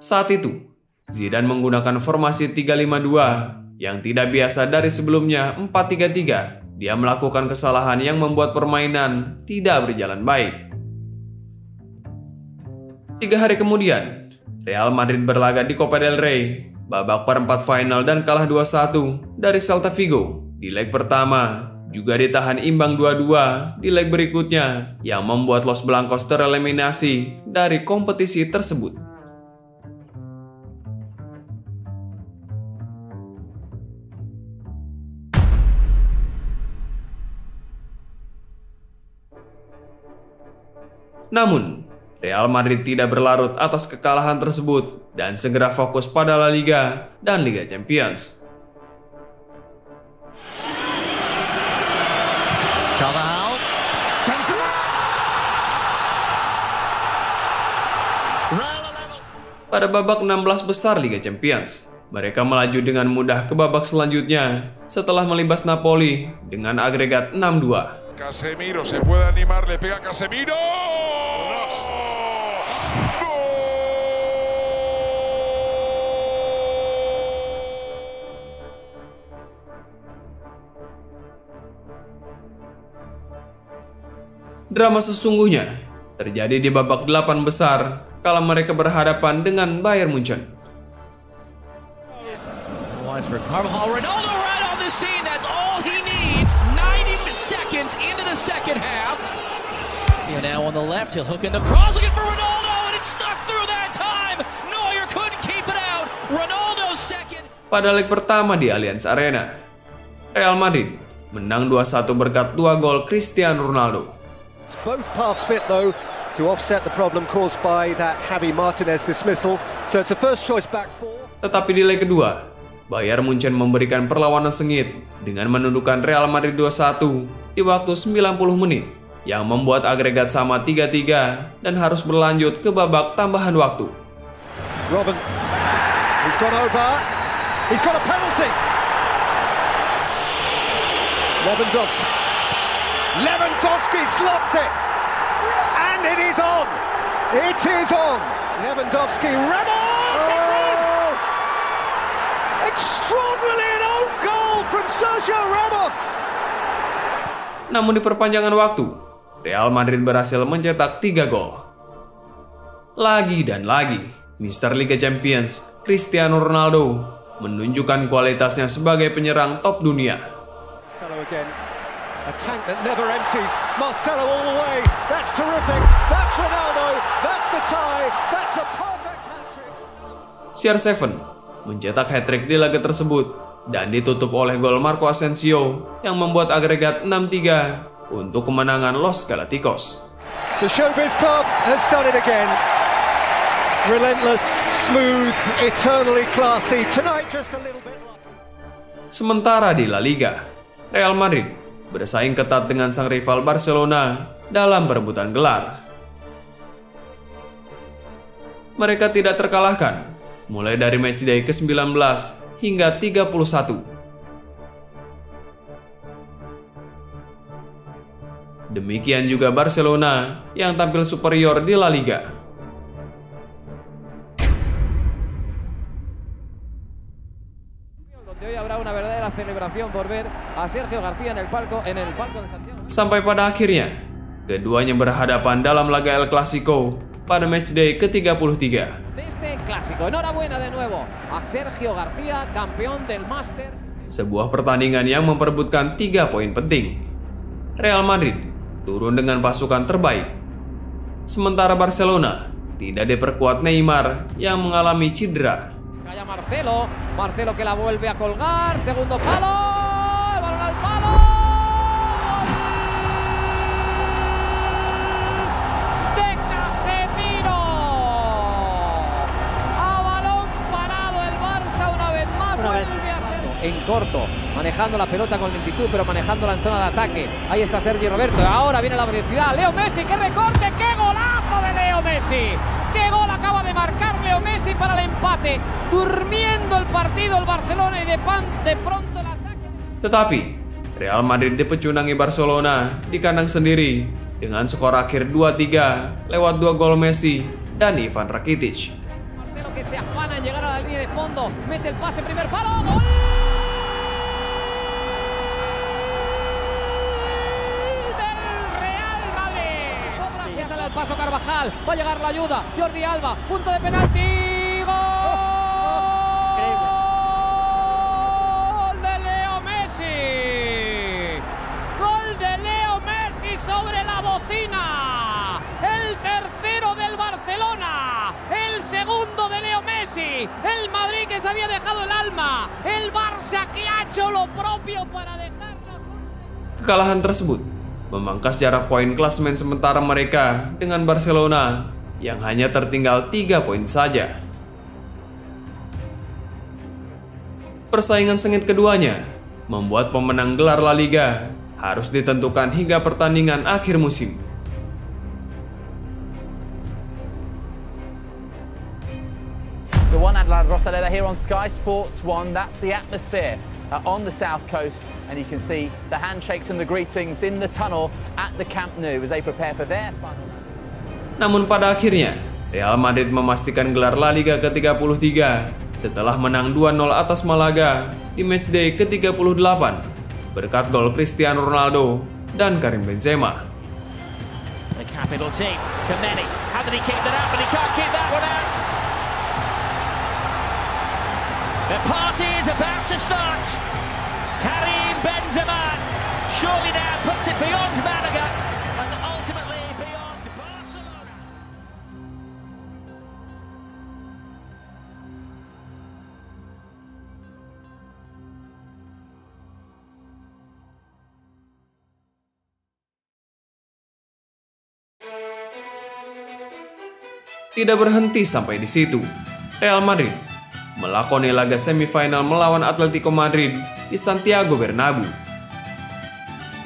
Saat itu, Zidane menggunakan formasi 3-5-2 yang tidak biasa dari sebelumnya 4-3-3. Dia melakukan kesalahan yang membuat permainan tidak berjalan baik. 3 hari kemudian, Real Madrid berlaga di Copa del Rey, babak perempat final dan kalah 2-1 dari Celta Vigo di leg pertama, juga ditahan imbang 2-2 di leg berikutnya yang membuat Los Blancos tereliminasi dari kompetisi tersebut. Namun, Real Madrid tidak berlarut atas kekalahan tersebut dan segera fokus pada La Liga dan Liga Champions. Pada babak 16 besar Liga Champions, mereka melaju dengan mudah ke babak selanjutnya setelah melibas Napoli dengan agregat 6-2. Casemiro se puede animar, le pega Casemiro. Drama sesungguhnya terjadi di babak 8 besar kala mereka berhadapan dengan Bayern Munchen. Ronaldo right on the scene. That's all he needs. 90 seconds into the second half. See now on the left, he'll hook in the cross, looking for Ronaldo, and it's stuck through that time. Neuer couldn't keep it out. Ronaldo second. Pada leg pertama di Allianz Arena, Real Madrid menang 2-1 berkat 2 gol Cristiano Ronaldo. Both paths fit though to offset the problem caused by that Javi Martinez dismissal. So it's a first choice back four. Tetapi di leg kedua, Bayern Munchen memberikan perlawanan sengit dengan menundukkan Real Madrid 2-1 di waktu 90 menit yang membuat agregat sama 3-3 dan harus berlanjut ke babak tambahan waktu. Robin, he's gone over. He's got a penalty. Lewandowski slots it. And it is on. It is on. Lewandowski, Ramos! Extraordinarily an own goal from Sergio Ramos. Namun di perpanjangan waktu, Real Madrid berhasil mencetak 3 gol. Lagi dan lagi, Mister Liga Champions Cristiano Ronaldo menunjukkan kualitasnya sebagai penyerang top dunia. Marcelo again. A tank that never empties. Marcelo all the way. That's terrific. That's Ronaldo. That's the tie. That's a perfect hat-trick. CR7 mencetak hat-trick di laga tersebut dan ditutup oleh gol Marco Asensio yang membuat agregat 6-3 untuk kemenangan Los Galacticos. The Showbiz Club has done it again. Relentless, smooth, eternally classy. Tonight just a little bit. Sementara di La Liga, Real Madrid bersaing ketat dengan sang rival Barcelona dalam perebutan gelar. Mereka tidak terkalahkan mulai dari matchday ke-19 hingga 31. Demikian juga Barcelona yang tampil superior di La Liga. Sampai pada akhirnya, keduanya berhadapan dalam laga El Clasico pada matchday ke-33. Sebuah pertandingan yang memperebutkan 3 poin penting. Real Madrid turun dengan pasukan terbaik, sementara Barcelona tidak diperkuat Neymar yang mengalami cedera. Marcelo que la vuelve a colgar, segundo palo, balón al palo. De Casemiro. A balón parado el Barça una vez más, vuelve a ser en corto, manejando la pelota con lentitud, pero manejándola en zona de ataque. Ahí está Sergi Roberto, ahora viene la velocidad, Leo Messi, qué recorte, qué golazo de Leo Messi. ¡Qué gol acaba de marcar Leo Messi para el empate! Durmiendo el partido el Barcelona y de pronto el ataque. Tetapi, Real Madrid dipecundangi Barcelona di kandang sendiri dengan skor akhir 2-3 lewat 2 gol Messi dan Ivan Rakitic. Marcelo que se afana en llegar a la línea de fondo, mete el pase, primer palo, ¡gol! Al paso Carvajal, va a llegar la ayuda, Jordi Alba, punto de penalti, gol de Leo Messi, gol de Leo Messi sobre la bocina, el tercero del Barcelona, el segundo de Leo Messi, el Madrid que se había dejado el alma, el Barça que ha hecho lo propio para dejarnos. Kekalahan tersebut memangkas jarak poin klasemen sementara mereka dengan Barcelona yang hanya tertinggal 3 poin saja. Persaingan sengit keduanya membuat pemenang gelar La Liga harus ditentukan hingga pertandingan akhir musim. The one at La Rosaleda here on Sky Sports 1, that's the atmosphere on the south coast, and you can see the handshakes and the greetings in the tunnel at the Camp Nou as they prepare for their final. Namun pada akhirnya, Real Madrid memastikan gelar La Liga ke-33 setelah menang 2-0 atas Malaga di matchday ke-38 berkat gol Cristiano Ronaldo dan Karim Benzema. The capital team, Kameni, how did he keep that out, but he can't keep that one out. The party is about to start. Karim Benzema surely now puts it beyond Malaga and ultimately beyond Barcelona. Tidak berhenti sampai di situ. Real Madrid melakoni laga semifinal melawan Atletico Madrid di Santiago Bernabeu.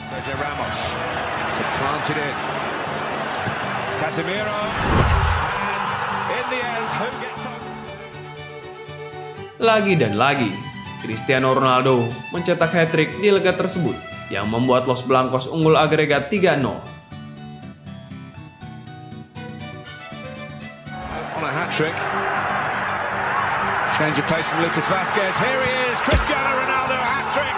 Sergio Ramos planted in. Casemiro, and in the end, who gets on? Lagi dan lagi, Cristiano Ronaldo mencetak hat-trick di laga tersebut yang membuat Los Blancos unggul agregat 3-0. On a hat-trick. Change of pace from Lucas Vazquez. Here he is, Cristiano Ronaldo, hat-trick.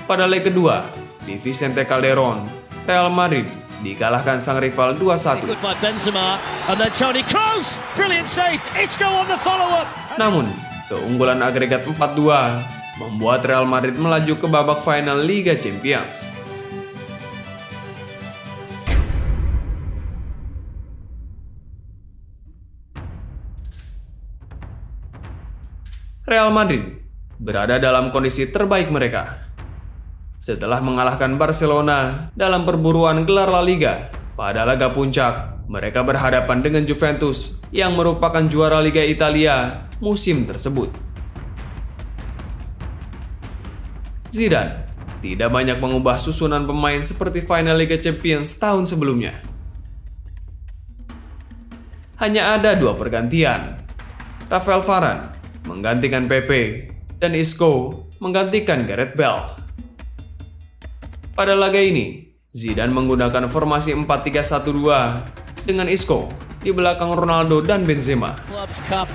Pada leg kedua, di Vicente Calderón, Real Madrid dikalahkan sang rival 2-1. Good by Benzema and then Toni Kroos, brilliant save. Isco on the follow-up. Namun, keunggulan agregat 4-2 membuat Real Madrid melaju ke babak final Liga Champions. Real Madrid berada dalam kondisi terbaik mereka. Setelah mengalahkan Barcelona dalam perburuan gelar La Liga pada laga puncak, mereka berhadapan dengan Juventus yang merupakan juara Liga Italia musim tersebut. Zidane tidak banyak mengubah susunan pemain seperti final Liga Champions tahun sebelumnya. Hanya ada 2 pergantian. Rafael Varane menggantikan Pepe dan Isco menggantikan Gareth Bale. Pada laga ini, Zidane menggunakan formasi 4-3-1-2 dengan Isco di belakang Ronaldo dan Benzema. Clubs Cup.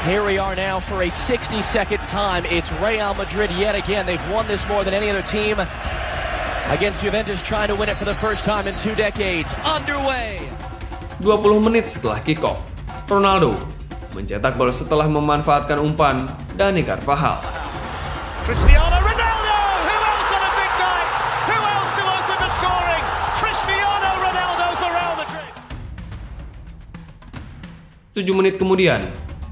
Here we are now for a 60-second time. It's Real Madrid yet again. They've won this more than any other team against Juventus, trying to win it for the first time in 2 decades. Underway. 20 menit setelah kick-off, Ronaldo mencetak gol setelah memanfaatkan umpan Dani Carvajal. Cristiano Ronaldo! Who else on a big night? Who else to open the scoring? Cristiano Ronaldo for Real Madrid. 7 menit kemudian,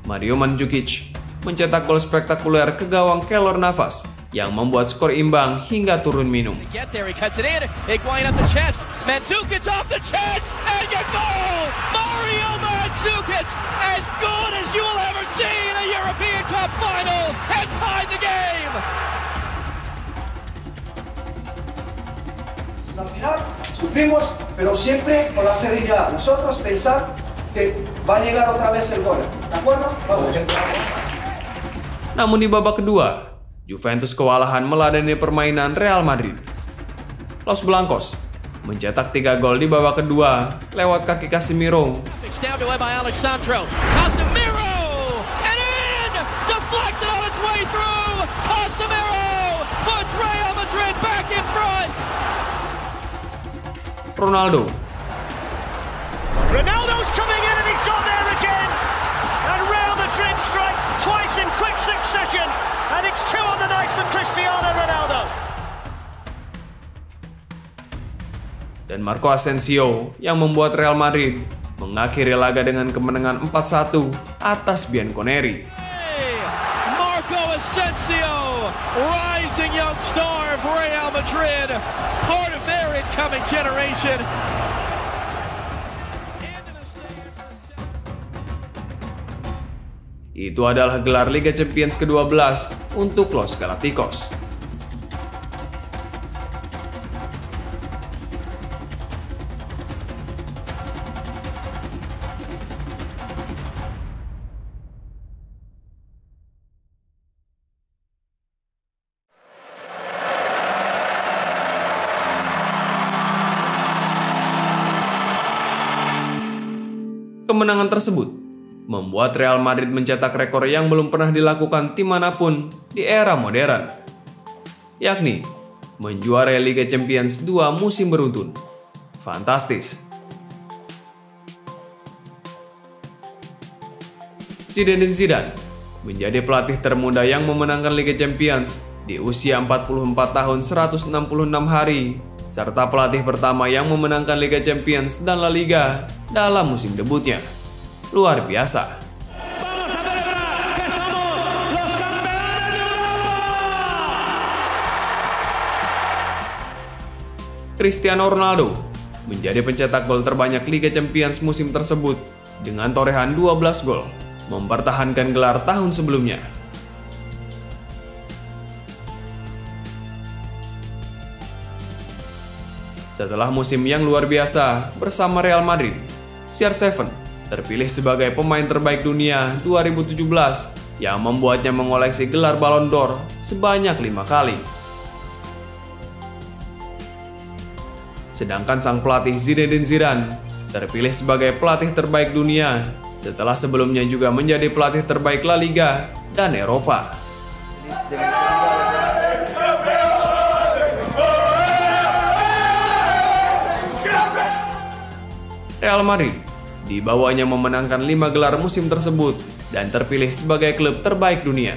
Mario Mandzukic mencetak gol spektakuler ke gawang Keylor Navas yang membuat skor imbang hingga turun minum. Get there, he cuts it in. Higuain up the chest. Mandzukic off the chest and a goal! Mario Mandzukic, as good as you will ever see in a European Cup final, has tied the game. La final sufrimos, pero siempre con la serenidad. Nosotros pensar que va a llegar otra vez el gol. ¿De acuerdo? Vamos. Namun di babak kedua, Juventus kewalahan meladeni permainan Real Madrid. Los Blancos mencetak 3 gol di babak kedua lewat kaki Casemiro. Down away by Alexandro. Casemiro! And in! Deflected on its way through! Casemiro puts Real Madrid back in front! Ronaldo. Ronaldo's coming in and he's got there again. And Real Madrid strike twice in quick succession. And it's 2 on the night for Cristiano Ronaldo. Dan Marco Asensio yang membuat Real Madrid mengakhiri laga dengan kemenangan 4-1 atas Bianconeri. Marco Asensio, rising young star of Real Madrid, part of their incoming generation. Itu adalah gelar Liga Champions ke-12 untuk Los Galacticos. Kemenangan tersebut membuat Real Madrid mencetak rekor yang belum pernah dilakukan tim manapun di era modern, yakni menjuarai Liga Champions 2 musim beruntun. Fantastis. Zinedine Zidane menjadi pelatih termuda yang memenangkan Liga Champions di usia 44 tahun 166 hari, serta pelatih pertama yang memenangkan Liga Champions dan La Liga dalam musim debutnya. Luar biasa. Cristiano Ronaldo menjadi pencetak gol terbanyak Liga Champions musim tersebut dengan torehan 12 gol, mempertahankan gelar tahun sebelumnya. Setelah musim yang luar biasa bersama Real Madrid, CR7 terpilih sebagai pemain terbaik dunia 2017 yang membuatnya mengoleksi gelar Ballon d'Or sebanyak 5 kali. Sedangkan sang pelatih Zinedine Zidane terpilih sebagai pelatih terbaik dunia setelah sebelumnya juga menjadi pelatih terbaik La Liga dan Eropa. Real Madrid dibawanya memenangkan 5 gelar musim tersebut dan terpilih sebagai klub terbaik dunia.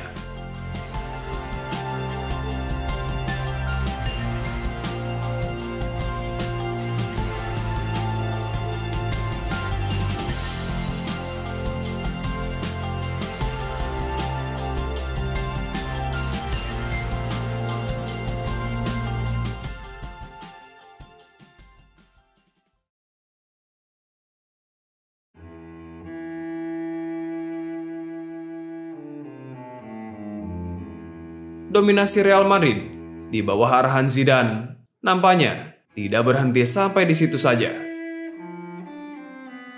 dominasi Real Madrid di bawah arahan Zidane nampaknya tidak berhenti sampai di situ saja.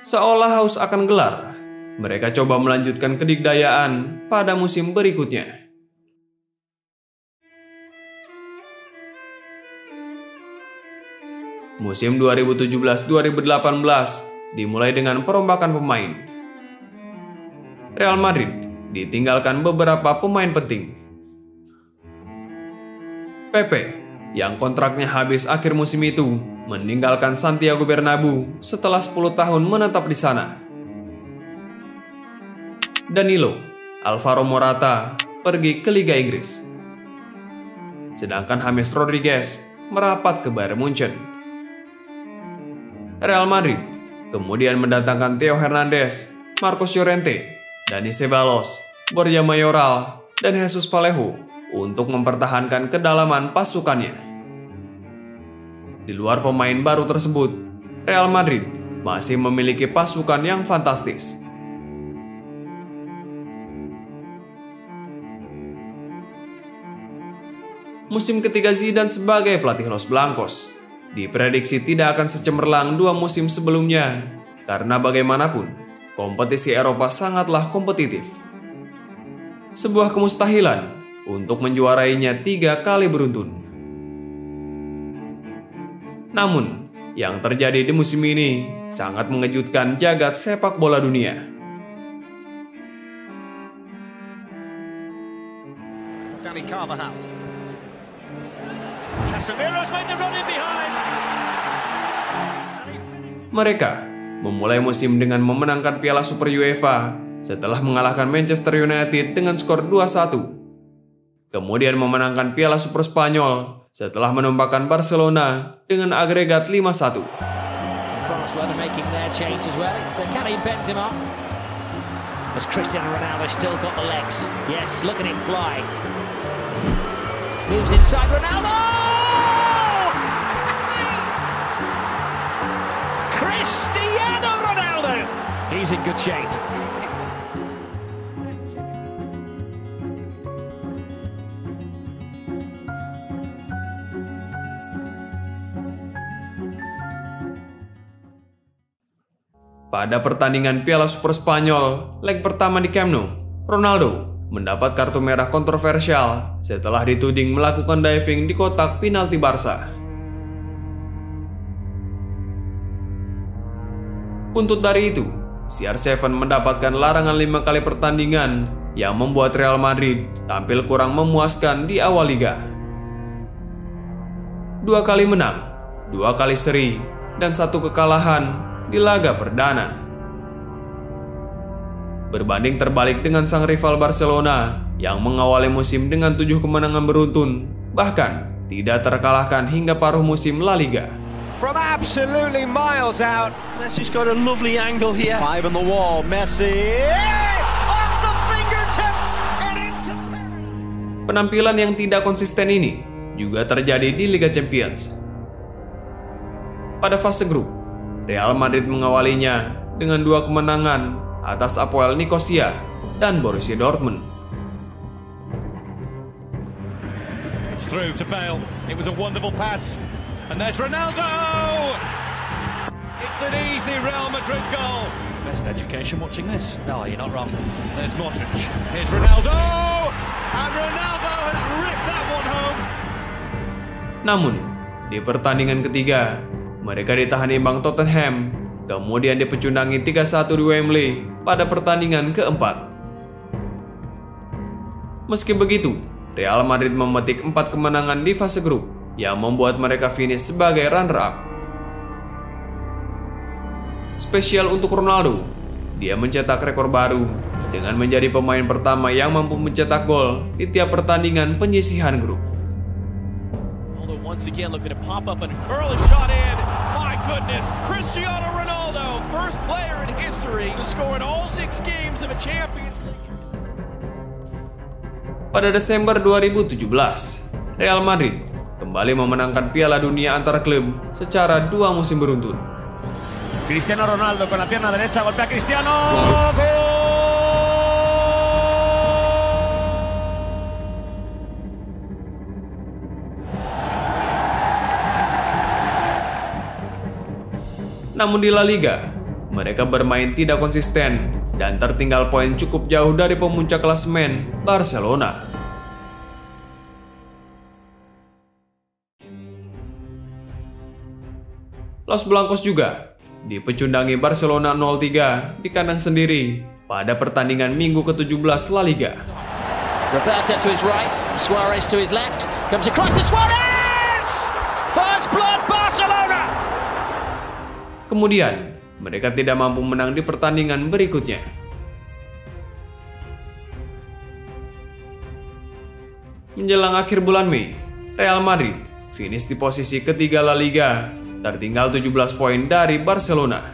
Seolah haus akan gelar, mereka coba melanjutkan kedikdayaan pada musim berikutnya. Musim 2017-2018 dimulai dengan perombakan pemain. Real Madrid ditinggalkan beberapa pemain penting. Pepe, yang kontraknya habis akhir musim itu, meninggalkan Santiago Bernabéu setelah 10 tahun menetap di sana. Danilo, Alvaro Morata pergi ke Liga Inggris. Sedangkan James Rodriguez merapat ke Bayern Munchen. Real Madrid kemudian mendatangkan Theo Hernandez, Marcos Llorente, Dani Ceballos, Borja Mayoral, dan Jesus Vallejo untuk mempertahankan kedalaman pasukannya. Di luar pemain baru tersebut, Real Madrid masih memiliki pasukan yang fantastis. Musim ketiga Zidane sebagai pelatih Los Blancos diprediksi tidak akan secemerlang 2 musim sebelumnya karena bagaimanapun kompetisi Eropa sangatlah kompetitif. Sebuah kemustahilan untuk menjuarainya 3 kali beruntun. Namun, yang terjadi di musim ini sangat mengejutkan jagat sepak bola dunia. Dani Carvajal. Casemiro's made the run in behind. Mereka memulai musim dengan memenangkan Piala Super UEFA setelah mengalahkan Manchester United dengan skor 2-1. Kemudian memenangkan Piala Super Spanyol setelah menumbangkan Barcelona dengan agregat 5-1. Barcelona making their change as well. It's Karim Benzema. As Cristiano Ronaldo still got the legs. Yes, look at him fly. Moves inside Ronaldo. Cristiano Ronaldo. He's in good shape. Pada pertandingan Piala Super Spanyol, leg pertama di Camp Nou, Ronaldo mendapat kartu merah kontroversial setelah dituding melakukan diving di kotak penalti Barca. Untuk dari itu, CR7 mendapatkan larangan 5 kali pertandingan yang membuat Real Madrid tampil kurang memuaskan di awal liga. 2 kali menang, 2 kali seri, dan 1 kekalahan di laga perdana. Berbanding terbalik dengan sang rival Barcelona yang mengawali musim dengan 7 kemenangan beruntun, bahkan tidak terkalahkan hingga paruh musim La Liga. From absolutely miles out, Messi's got a lovely angle here. 5 on the wall, Messi off the fingertips and into. Penampilan yang tidak konsisten ini juga terjadi di Liga Champions. Pada fase grup, Real Madrid mengawalinya dengan 2 kemenangan atas Apoel Nicosia dan Borussia Dortmund. It's through to Bale. It was a wonderful pass. And there's Ronaldo! It's an easy Real Madrid goal. Best education watching this. No, you're not wrong. There's Modric. Here's Ronaldo! And Ronaldo has ripped that one home. Namun, di pertandingan ketiga, mereka ditahan imbang Tottenham, kemudian dipecundangi 3-1 di Wembley pada pertandingan keempat. Meski begitu, Real Madrid memetik 4 kemenangan di fase grup yang membuat mereka finish sebagai runner-up. Spesial untuk Ronaldo, dia mencetak rekor baru dengan menjadi pemain pertama yang mampu mencetak gol di tiap pertandingan penyisihan grup. Once again looking to pop up and curl a shot in. My goodness, Cristiano Ronaldo, first player in history to score in all 6 games of a Champions League. Pada Desember 2017, Real Madrid kembali memenangkan Piala Dunia antar klub secara 2 musim beruntun. Cristiano Ronaldo con la pierna derecha, golpea Cristiano. Gol. Namun di La Liga, mereka bermain tidak konsisten dan tertinggal poin cukup jauh dari pemuncak klasemen Barcelona. Los Blancos juga dipecundangi Barcelona 0-3 di kandang sendiri pada pertandingan minggu ke-17 La Liga. Roberto to his right, Suarez to his left, comes across to Suarez! First blood Barcelona! Kemudian, mereka tidak mampu menang di pertandingan berikutnya. Menjelang akhir bulan Mei, Real Madrid finish di posisi ketiga La Liga, tertinggal 17 poin dari Barcelona.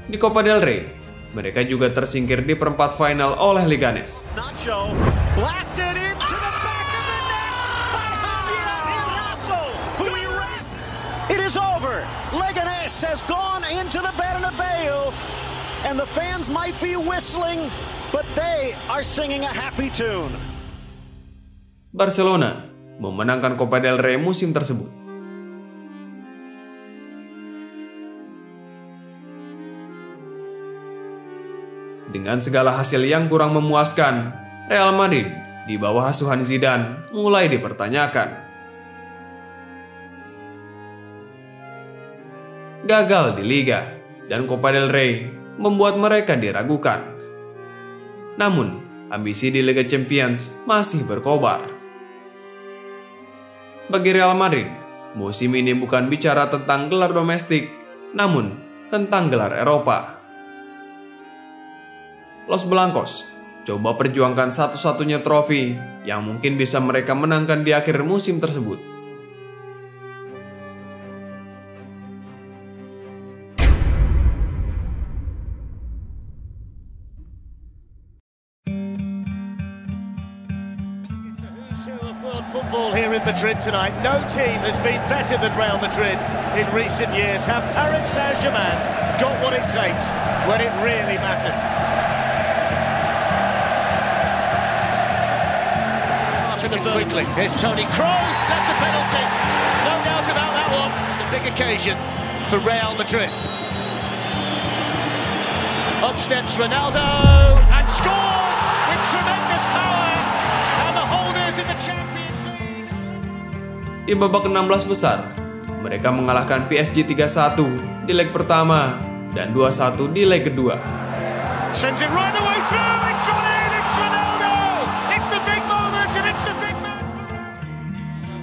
Di Copa del Rey, mereka juga tersingkir di perempat final oleh Leganes. Nacho blasted into the back of the net by Javier Hermoso, who erased. It is over. Leganes has gone into the Bernabeu, and the fans might be whistling, but they are singing a happy tune. Barcelona memenangkan Copa del Rey musim tersebut. Dengan segala hasil yang kurang memuaskan, Real Madrid di bawah asuhan Zidane mulai dipertanyakan. Gagal di Liga dan Copa del Rey membuat mereka diragukan. Namun, ambisi di Liga Champions masih berkobar. Bagi Real Madrid, musim ini bukan bicara tentang gelar domestik, namun tentang gelar Eropa. Los Blancos coba perjuangkan satu-satunya trofi yang mungkin bisa mereka menangkan di akhir musim tersebut. Football here in Madrid tonight. No team has been better than Real Madrid in recent years. Have Paris Saint-Germain got what it takes when it really matters? Quickly, here's Toni Kroos, that's a penalty. No doubt about that one. The big occasion for Real Madrid. Up steps Ronaldo and scores with tremendous power. And the holders in the Champions League. Di babak 16 besar, mereka mengalahkan PSG 3-1 di leg pertama dan 2-1 di leg kedua. Sends it right the way through. It's gone in. It's Ronaldo. It's the big moment and it's the big man.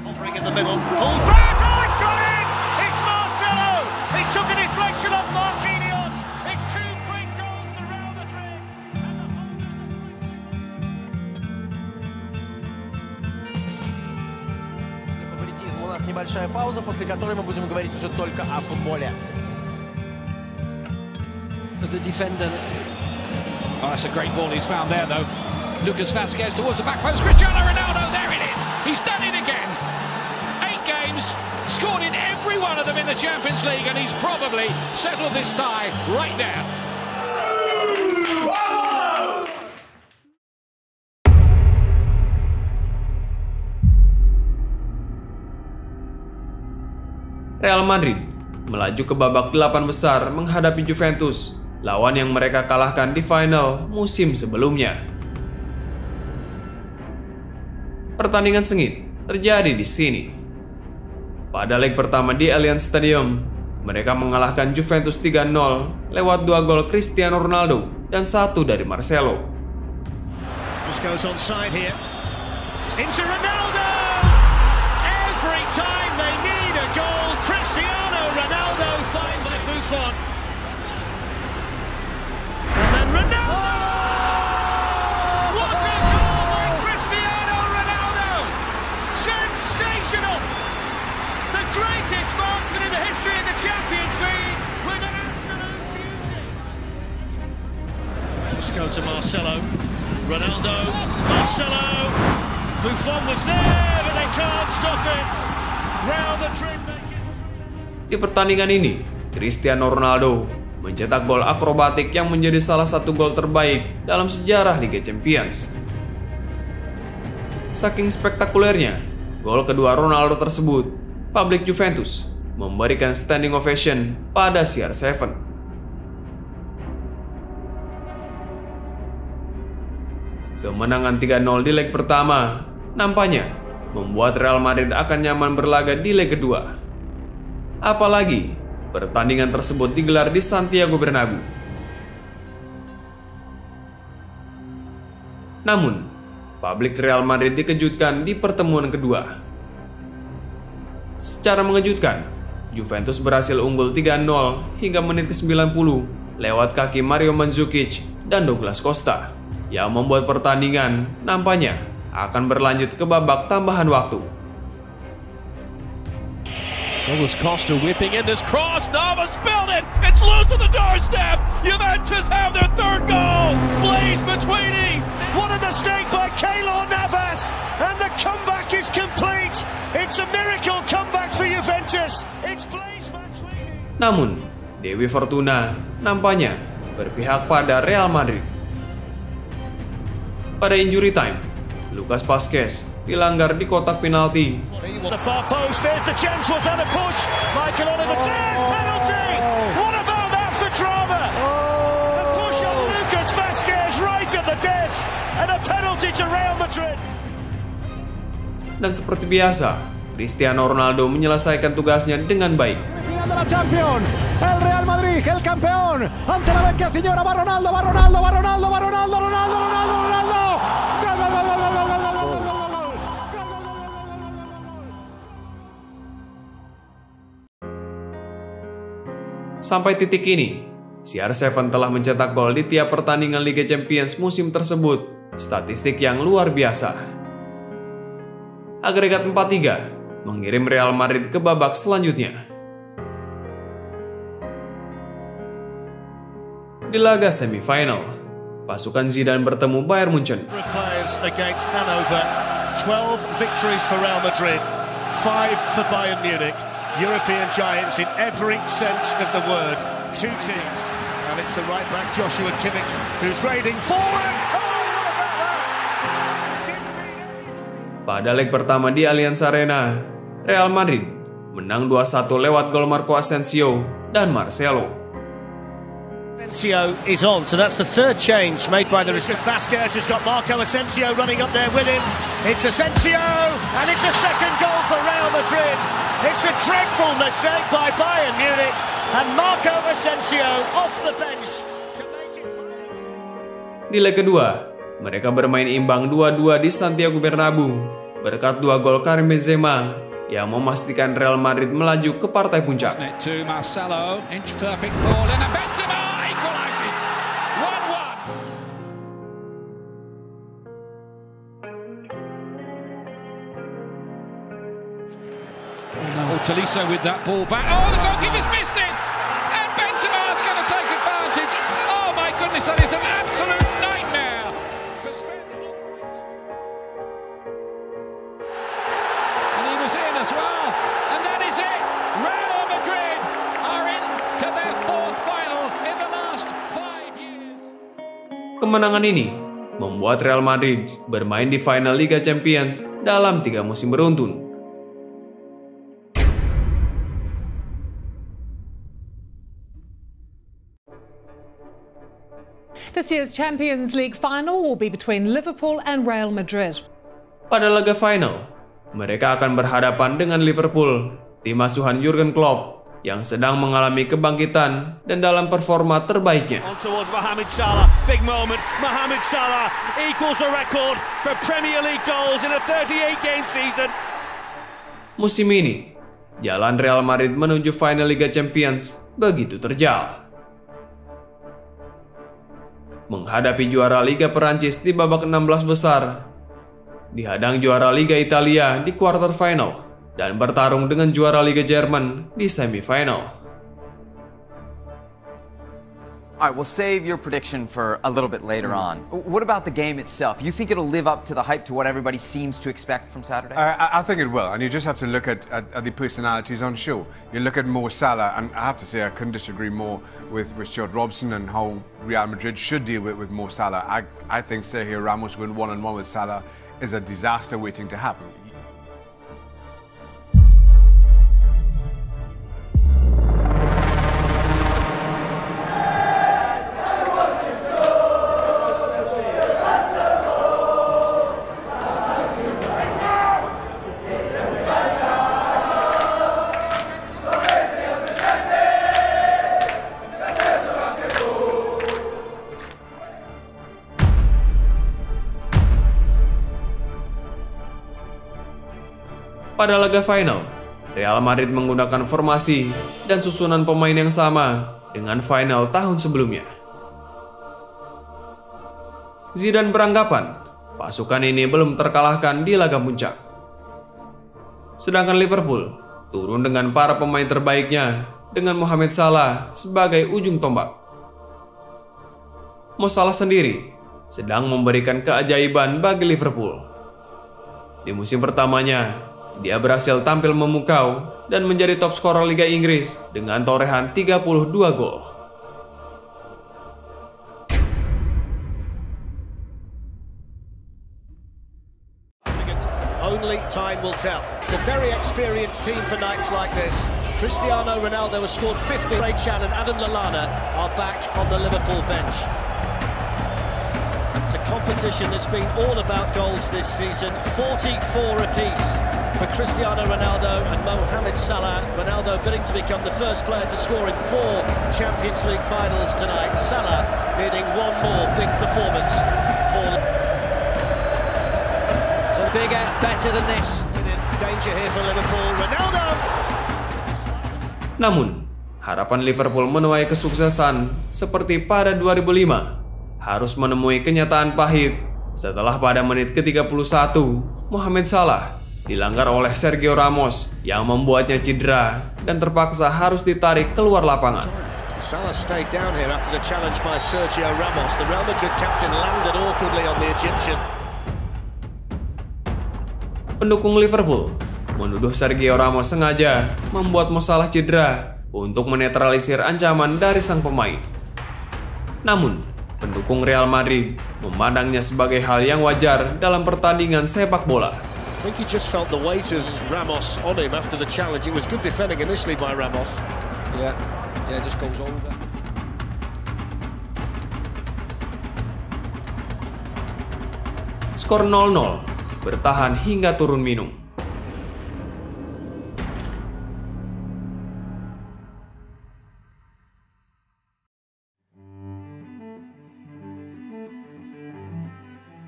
Hovering in the middle. Pulled back. Oh, it's gone in. It's Marcelo. He took a deflection off Marquinhos. It's two quick goals for Real Madrid. Фаворитизм. У нас небольшая пауза, после которой мы будем говорить уже только о футболе. The defender. Oh, that's a great ball he's found there, though. Lucas Vazquez towards the back post. Cristiano Ronaldo, there it is. He's done it again. 8 games, scored in every one of them in the Champions League, and he's probably settled this tie right there. Real Madrid melaju ke babak 8 besar menghadapi Juventus, lawan yang mereka kalahkan di final musim sebelumnya. Pertandingan sengit terjadi di sini. Pada leg pertama di Allianz Stadium, mereka mengalahkan Juventus 3-0 lewat 2 gol Cristiano Ronaldo dan 1 dari Marcelo. This goes onside here. Into Ronaldo! Every time they need a goal, Cristiano Ronaldo finds it. Buffon. And then Ronaldo! What a goal by Cristiano Ronaldo! Sensational! The greatest marksman in the history of the Champions League with an absolute beauty. Let's go to Marcelo. Ronaldo, Marcelo. Buffon was there, but they can't stop it. Real Madrid. Di pertandingan ini, Cristiano Ronaldo mencetak gol akrobatik yang menjadi salah satu gol terbaik dalam sejarah Liga Champions. Saking spektakulernya gol kedua Ronaldo tersebut, publik Juventus memberikan standing ovation pada CR7. Kemenangan 3-0 di leg pertama nampaknya membuat Real Madrid akan nyaman berlaga di leg kedua. Apalagi pertandingan tersebut digelar di Santiago Bernabeu. Namun, publik Real Madrid dikejutkan di pertemuan kedua. Secara mengejutkan, Juventus berhasil unggul 3-0 hingga menit ke-90 lewat kaki Mario Mandzukic dan Douglas Costa, yang membuat pertandingan nampaknya akan berlanjut ke babak tambahan waktu. Douglas Costa whipping in this cross. Navas spilled it. It's loose to the doorstep. Juventus have their third goal. Blaze Matuidi. What a mistake by Keylor Navas, and the comeback is complete. It's a miracle comeback for Juventus. It's Blaze Matuidi. Namun, Dewi Fortuna nampaknya berpihak pada Real Madrid. Pada injury time, Lucas Vazquez dilanggar di kotak penalti. The far post, there's the chance, was that a push? Michael Oliver, there's penalty! What about that for drama? A push on Lucas Vazquez right at the death, and a penalty to Real Madrid. Dan seperti biasa, Cristiano Ronaldo menyelesaikan tugasnya dengan baik. La Champions, el Real Madrid, el campeón, ante la vecchia signora, va Ronaldo, va Ronaldo, va Ronaldo, va Ronaldo, Ronaldo, Ronaldo, Ronaldo. Sampai titik ini, CR7 telah mencetak gol di tiap pertandingan Liga Champions musim tersebut, statistik yang luar biasa. Agregat 4-3 mengirim Real Madrid ke babak selanjutnya. Di laga semifinal, pasukan Zidane bertemu Bayern Munchen. Against Hanover, 12 victories for Real Madrid, 5 for Bayern Munich. European giants in every sense of the word. Two teams, and it's the right back Joshua Kimmich who's raiding forward. Pada leg pertama di Allianz Arena, Real Madrid menang 2-1 lewat gol Marco Asensio dan Marcelo. Asensio is on, so that's the third change made by the Lucas Vazquez, who's got Marco Asensio running up there with him. It's Asensio, and it's a second goal for Real Madrid. It's a dreadful mistake by Bayern Munich, and Marco Asensio off the bench to make it. Di leg kedua, mereka bermain imbang 2-2 di Santiago Bernabeu berkat 2 gol Karim Benzema yang memastikan Real Madrid melaju ke partai puncak. To Marcelo, inch perfect ball, and Benzema equalizes 1-1. Oh, Tolisso with that ball back. Oh, the goalkeeper's missed it, and Benzema's going to take advantage. Oh my goodness, that is an absolute nightmare. And he was in as well, and that is it. Real Madrid are into their fourth final in the last 5 years. Kemenangan ini membuat Real Madrid bermain di final Liga Champions dalam 3 musim beruntun. This year's Champions League final will be between Liverpool and Real Madrid. Pada laga final, mereka akan berhadapan dengan Liverpool, tim asuhan Jurgen Klopp yang sedang mengalami kebangkitan dan dalam performa terbaiknya. On towards Mohamed Salah, big moment. Mohamed Salah equals the record for Premier League goals in a 38-game season. Musim ini, jalan Real Madrid menuju final Liga Champions begitu terjal. Menghadapi juara Liga Perancis di babak 16 besar, dihadang juara Liga Italia di quarter final, dan bertarung dengan juara Liga Jerman di semifinal. All right, we'll save your prediction for a little bit later on. What about the game itself? You think it'll live up to the hype, to what everybody seems to expect from Saturday? I think it will, and you just have to look at the personalities on show. You look at Mo Salah, and I have to say I couldn't disagree more with Stuart Robson and how Real Madrid should deal with Mo Salah. I think Sergio Ramos going one-on-one with Salah is a disaster waiting to happen. Pada laga final, Real Madrid menggunakan formasi dan susunan pemain yang sama dengan final tahun sebelumnya. Zidane beranggapan pasukan ini belum terkalahkan di laga puncak. Sedangkan Liverpool turun dengan para pemain terbaiknya dengan Mohamed Salah sebagai ujung tombak. Mo Salah sendiri sedang memberikan keajaiban bagi Liverpool. Di musim pertamanya, dia berhasil tampil memukau dan menjadi top skor Liga Inggris dengan torehan 32 gol. Only time will tell. It's a very experienced team for nights like this. Cristiano Ronaldo has scored 50. Ray Chan and Adam Lallana are back on the Liverpool bench. It's a competition that's been all about goals this season. 44 apiece for Cristiano Ronaldo and Mohamed Salah. Ronaldo getting to become the first player to score in 4 Champions League finals tonight. Salah needing one more big performance for... So bigger, better than this. In danger here for Liverpool. Ronaldo! Namun, harapan Liverpool menuai kesuksesan seperti pada 2005 harus menemui kenyataan pahit setelah pada menit ke-31 Mohamed Salah dilanggar oleh Sergio Ramos yang membuatnya cedera dan terpaksa harus ditarik keluar lapangan. Salah stayed down here after the challenge by Sergio Ramos. The Real Madrid captain landed awkwardly on the Egyptian. Pendukung Liverpool menuduh Sergio Ramos sengaja membuat Mo Salah cedera untuk menetralisir ancaman dari sang pemain. Namun, pendukung Real Madrid memandangnya sebagai hal yang wajar dalam pertandingan sepak bola. I think he just felt the weight of Ramos on him after the challenge. It was good defending initially by Ramos. Yeah, just goes over. Skor 0-0, bertahan hingga turun minum.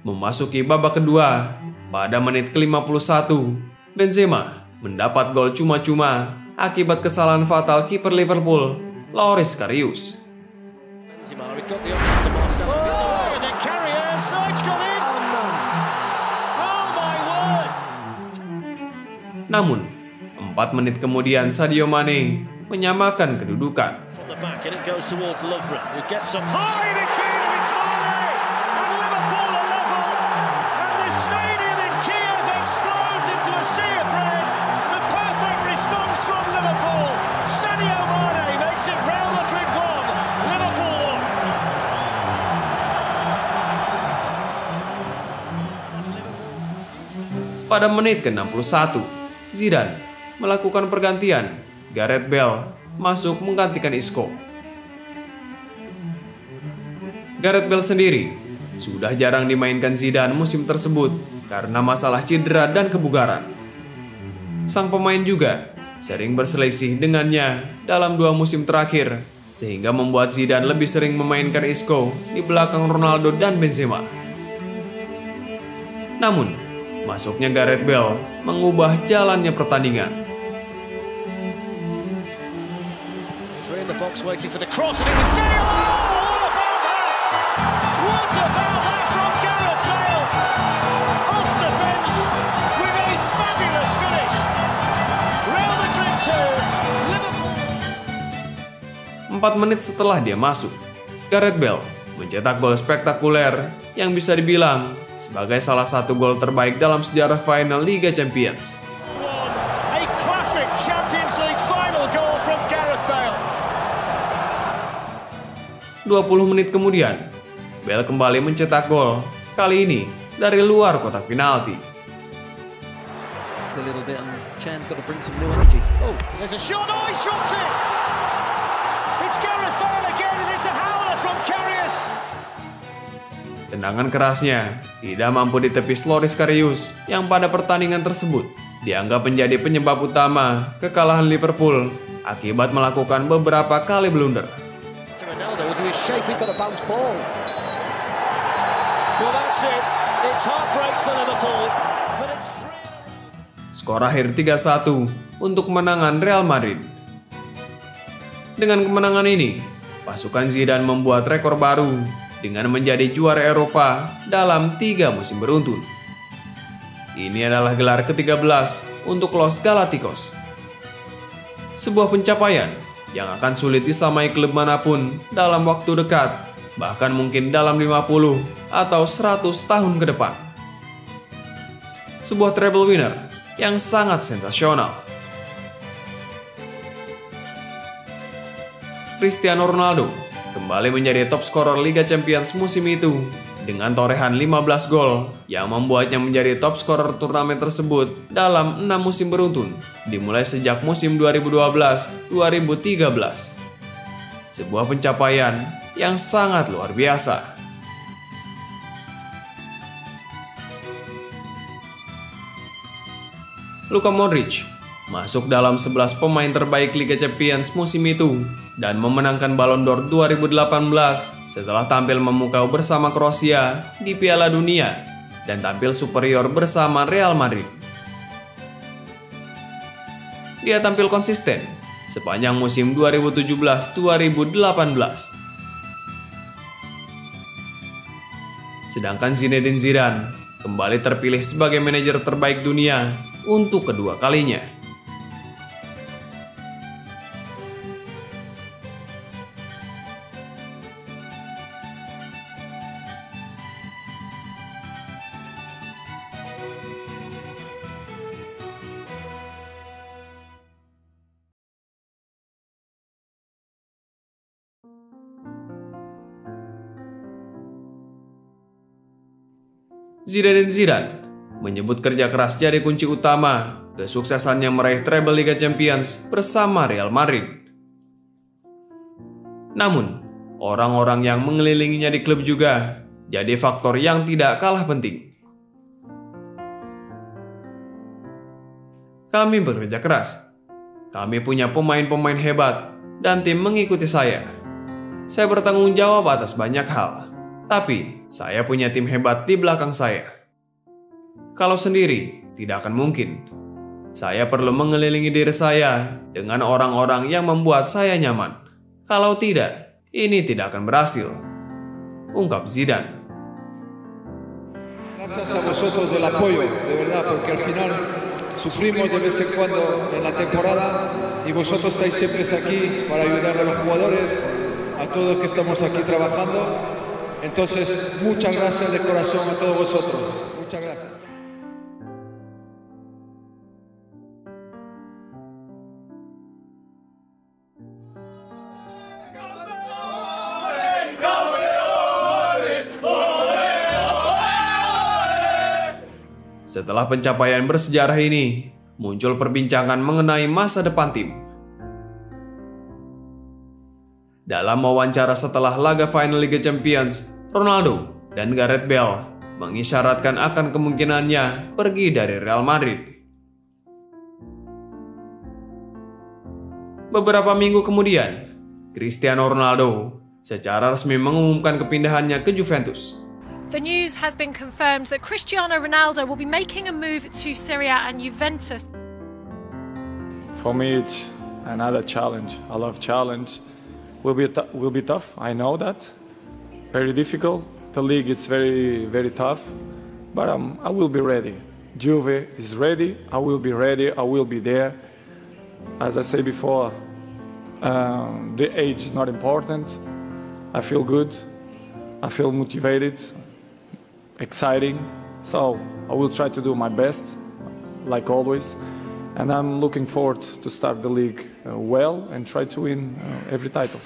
Memasuki babak kedua, pada menit ke-51, Benzema mendapat gol cuma-cuma akibat kesalahan fatal kiper Liverpool, Loris Karius. Namun, 4 menit kemudian Sadio Mane menyamakan kedudukan. Pada menit ke-61, Zidane melakukan pergantian. Gareth Bale masuk menggantikan Isco. Gareth Bale sendiri sudah jarang dimainkan Zidane musim tersebut karena masalah cedera dan kebugaran. Sang pemain juga sering berselisih dengannya dalam 2 musim terakhir, sehingga membuat Zidane lebih sering memainkan Isco di belakang Ronaldo dan Benzema. Namun, masuknya Gareth Bale mengubah jalannya pertandingan. Empat menit setelah dia masuk, Gareth Bale mencetak gol spektakuler yang bisa dibilang sebagai salah satu gol terbaik dalam sejarah final Liga Champions. A classic Champions League final goal from Gareth Bale. 20 menit kemudian, Bale kembali mencetak gol, kali ini dari luar kotak penalti. A little bit and Chan's got to bring some new energy. Oh, there's a shot. Oh, he's dropped it. It's Gareth Bale again and it's a howler from Karius. Tendangan kerasnya tidak mampu ditepis Loris Karius yang pada pertandingan tersebut dianggap menjadi penyebab utama kekalahan Liverpool akibat melakukan beberapa kali blunder. Ronaldo as he was shaping for the bounce ball. Well, that's it. It's heartbreak for Liverpool. But it's skor akhir 3-1 untuk kemenangan Real Madrid. Dengan kemenangan ini, pasukan Zidane membuat rekor baru dengan menjadi juara Eropa dalam 3 musim beruntun. Ini adalah gelar ke-13 untuk Los Galacticos. Sebuah pencapaian yang akan sulit disamai klub manapun dalam waktu dekat, bahkan mungkin dalam 50 atau 100 tahun ke depan. Sebuah treble winner yang sangat sensasional. Cristiano Ronaldo kembali menjadi top scorer Liga Champions musim itu dengan torehan 15 gol yang membuatnya menjadi top scorer turnamen tersebut dalam 6 musim beruntun dimulai sejak musim 2012-2013. Sebuah pencapaian yang sangat luar biasa. Luka Modric masuk dalam 11 pemain terbaik Liga Champions musim itu dan memenangkan Ballon d'Or 2018 setelah tampil memukau bersama Kroasia di Piala Dunia dan tampil superior bersama Real Madrid. Dia tampil konsisten sepanjang musim 2017-2018. Sedangkan Zinedine Zidane kembali terpilih sebagai manajer terbaik dunia untuk kedua kalinya. Zinedine Zidane menyebut kerja keras jadi kunci utama kesuksesannya meraih treble Liga Champions bersama Real Madrid. Namun, orang-orang yang mengelilinginya di klub juga jadi faktor yang tidak kalah penting. Kami bekerja keras. Kami punya pemain-pemain hebat dan tim mengikuti saya. Saya bertanggung jawab atas banyak hal. Tapi, saya punya tim hebat di belakang saya. Kalau sendiri, tidak akan mungkin. Saya perlu mengelilingi diri saya dengan orang-orang yang membuat saya nyaman. Kalau tidak, ini tidak akan berhasil. Ungkap Zidane. Gracias a vosotros del apoyo, de verdad, porque al final sufrimos de vez en cuando en la temporada y vosotros estáis siempre aquí para ayudar a los jugadores, a todos que estamos aquí trabajando. Entonces, muchas gracias de corazón a todos vosotros. Muchas gracias. Setelah pencapaian bersejarah ini, muncul perbincangan mengenai masa depan tim. Dalam wawancara setelah laga final Liga Champions, Ronaldo dan Gareth Bale mengisyaratkan akan kemungkinannya pergi dari Real Madrid. Beberapa minggu kemudian, Cristiano Ronaldo secara resmi mengumumkan kepindahannya ke Juventus. The news has been confirmed that Cristiano Ronaldo will be making a move to Serie A and Juventus. For me, it's another challenge. I love challenge. Will be tough. I know that. Very difficult. The league is very tough, but I will be ready. Juve is ready. I will be ready. I will be there. As I said before, the age is not important. I feel good. I feel motivated, exciting. So I will try to do my best, like always. And I'm looking forward to start the league well and try to win every title.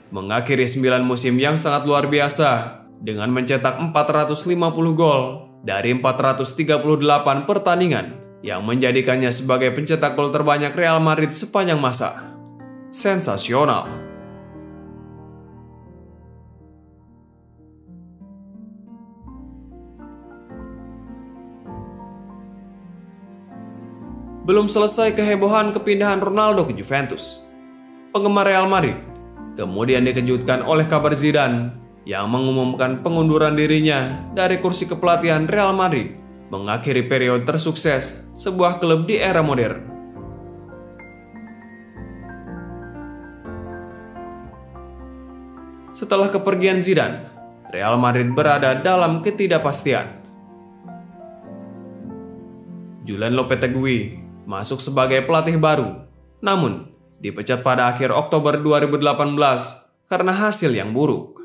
Mengakhiri 9 musim yang sangat luar biasa dengan mencetak 450 gol dari 438 pertandingan yang menjadikannya sebagai pencetak gol terbanyak Real Madrid sepanjang masa. Sensasional. Belum selesai kehebohan kepindahan Ronaldo ke Juventus, penggemar Real Madrid kemudian dikejutkan oleh kabar Zidane yang mengumumkan pengunduran dirinya dari kursi kepelatihan Real Madrid, mengakhiri periode tersukses sebuah klub di era modern. Setelah kepergian Zidane, Real Madrid berada dalam ketidakpastian. Julen Lopetegui masuk sebagai pelatih baru, namun dipecat pada akhir Oktober 2018 karena hasil yang buruk.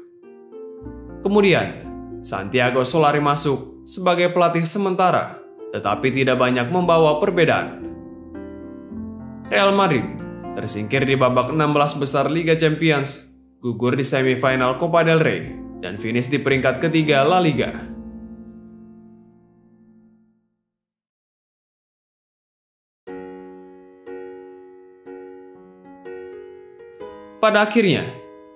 Kemudian, Santiago Solari masuk sebagai pelatih sementara, tetapi tidak banyak membawa perbedaan. Real Madrid tersingkir di babak 16 besar Liga Champions, gugur di semifinal Copa del Rey, dan finish di peringkat ketiga La Liga. Pada akhirnya,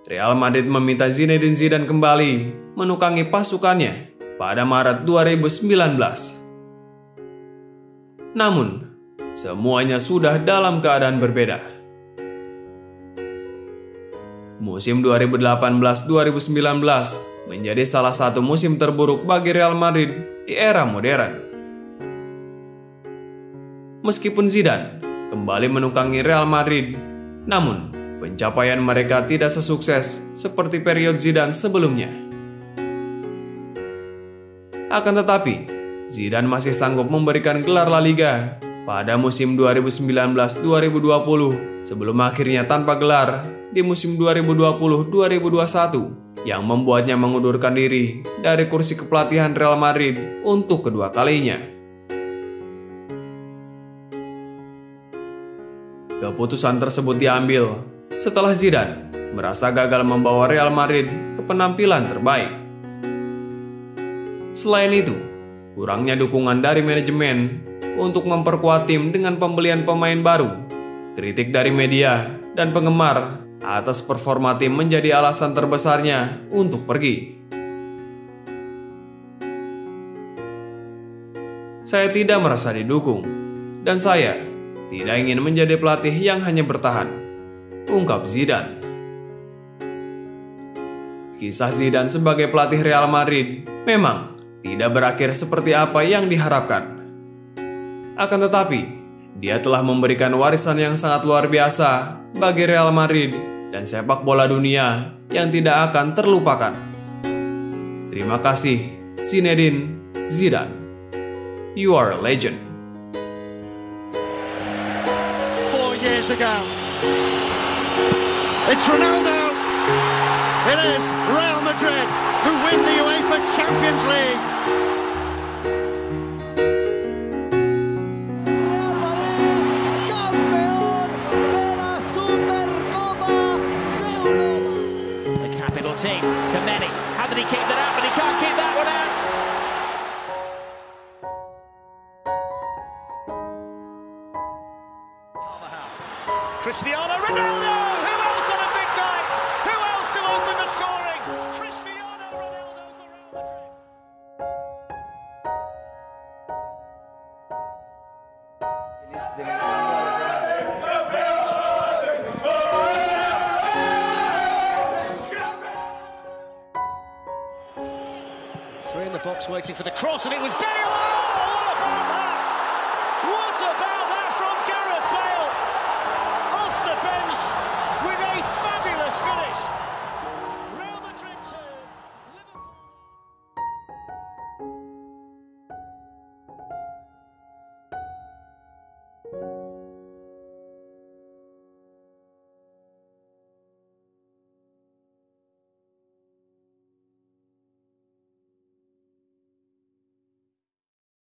Real Madrid meminta Zinedine Zidane kembali menukangi pasukannya pada Maret 2019. Namun, semuanya sudah dalam keadaan berbeda. Musim 2018-2019 menjadi salah satu musim terburuk bagi Real Madrid di era modern. Meskipun Zidane kembali menukangi Real Madrid, namun pencapaian mereka tidak sesukses seperti periode Zidane sebelumnya. Akan tetapi, Zidane masih sanggup memberikan gelar La Liga pada musim 2019-2020 sebelum akhirnya tanpa gelar di musim 2020-2021 yang membuatnya mengundurkan diri dari kursi kepelatihan Real Madrid untuk kedua kalinya. Keputusan tersebut diambil setelah Zidane merasa gagal membawa Real Madrid ke penampilan terbaik. Selain itu, kurangnya dukungan dari manajemen untuk memperkuat tim dengan pembelian pemain baru, kritik dari media dan penggemar atas performa tim menjadi alasan terbesarnya untuk pergi. Saya tidak merasa didukung, dan saya tidak ingin menjadi pelatih yang hanya bertahan, ungkap Zidane. Kisah Zidane sebagai pelatih Real Madrid memang tidak berakhir seperti apa yang diharapkan. Akan tetapi, dia telah memberikan warisan yang sangat luar biasa bagi Real Madrid dan sepak bola dunia yang tidak akan terlupakan. Terima kasih, Zinedine Zidane. You are a legend. 4 years ago, it's Ronaldo. It is Real Madrid who win the UEFA Champions League. Real Madrid, campeón de la Supercopa de Europa. The capital team, Kameni. How did he keep that out? But he can't keep that one out. Cristiano Ronaldo! Who else on a big night? Who else to open the scoring? Cristiano Ronaldo for Real Madrid. 3 in the box waiting for the cross, and it was Bale! Oh, what about that? What about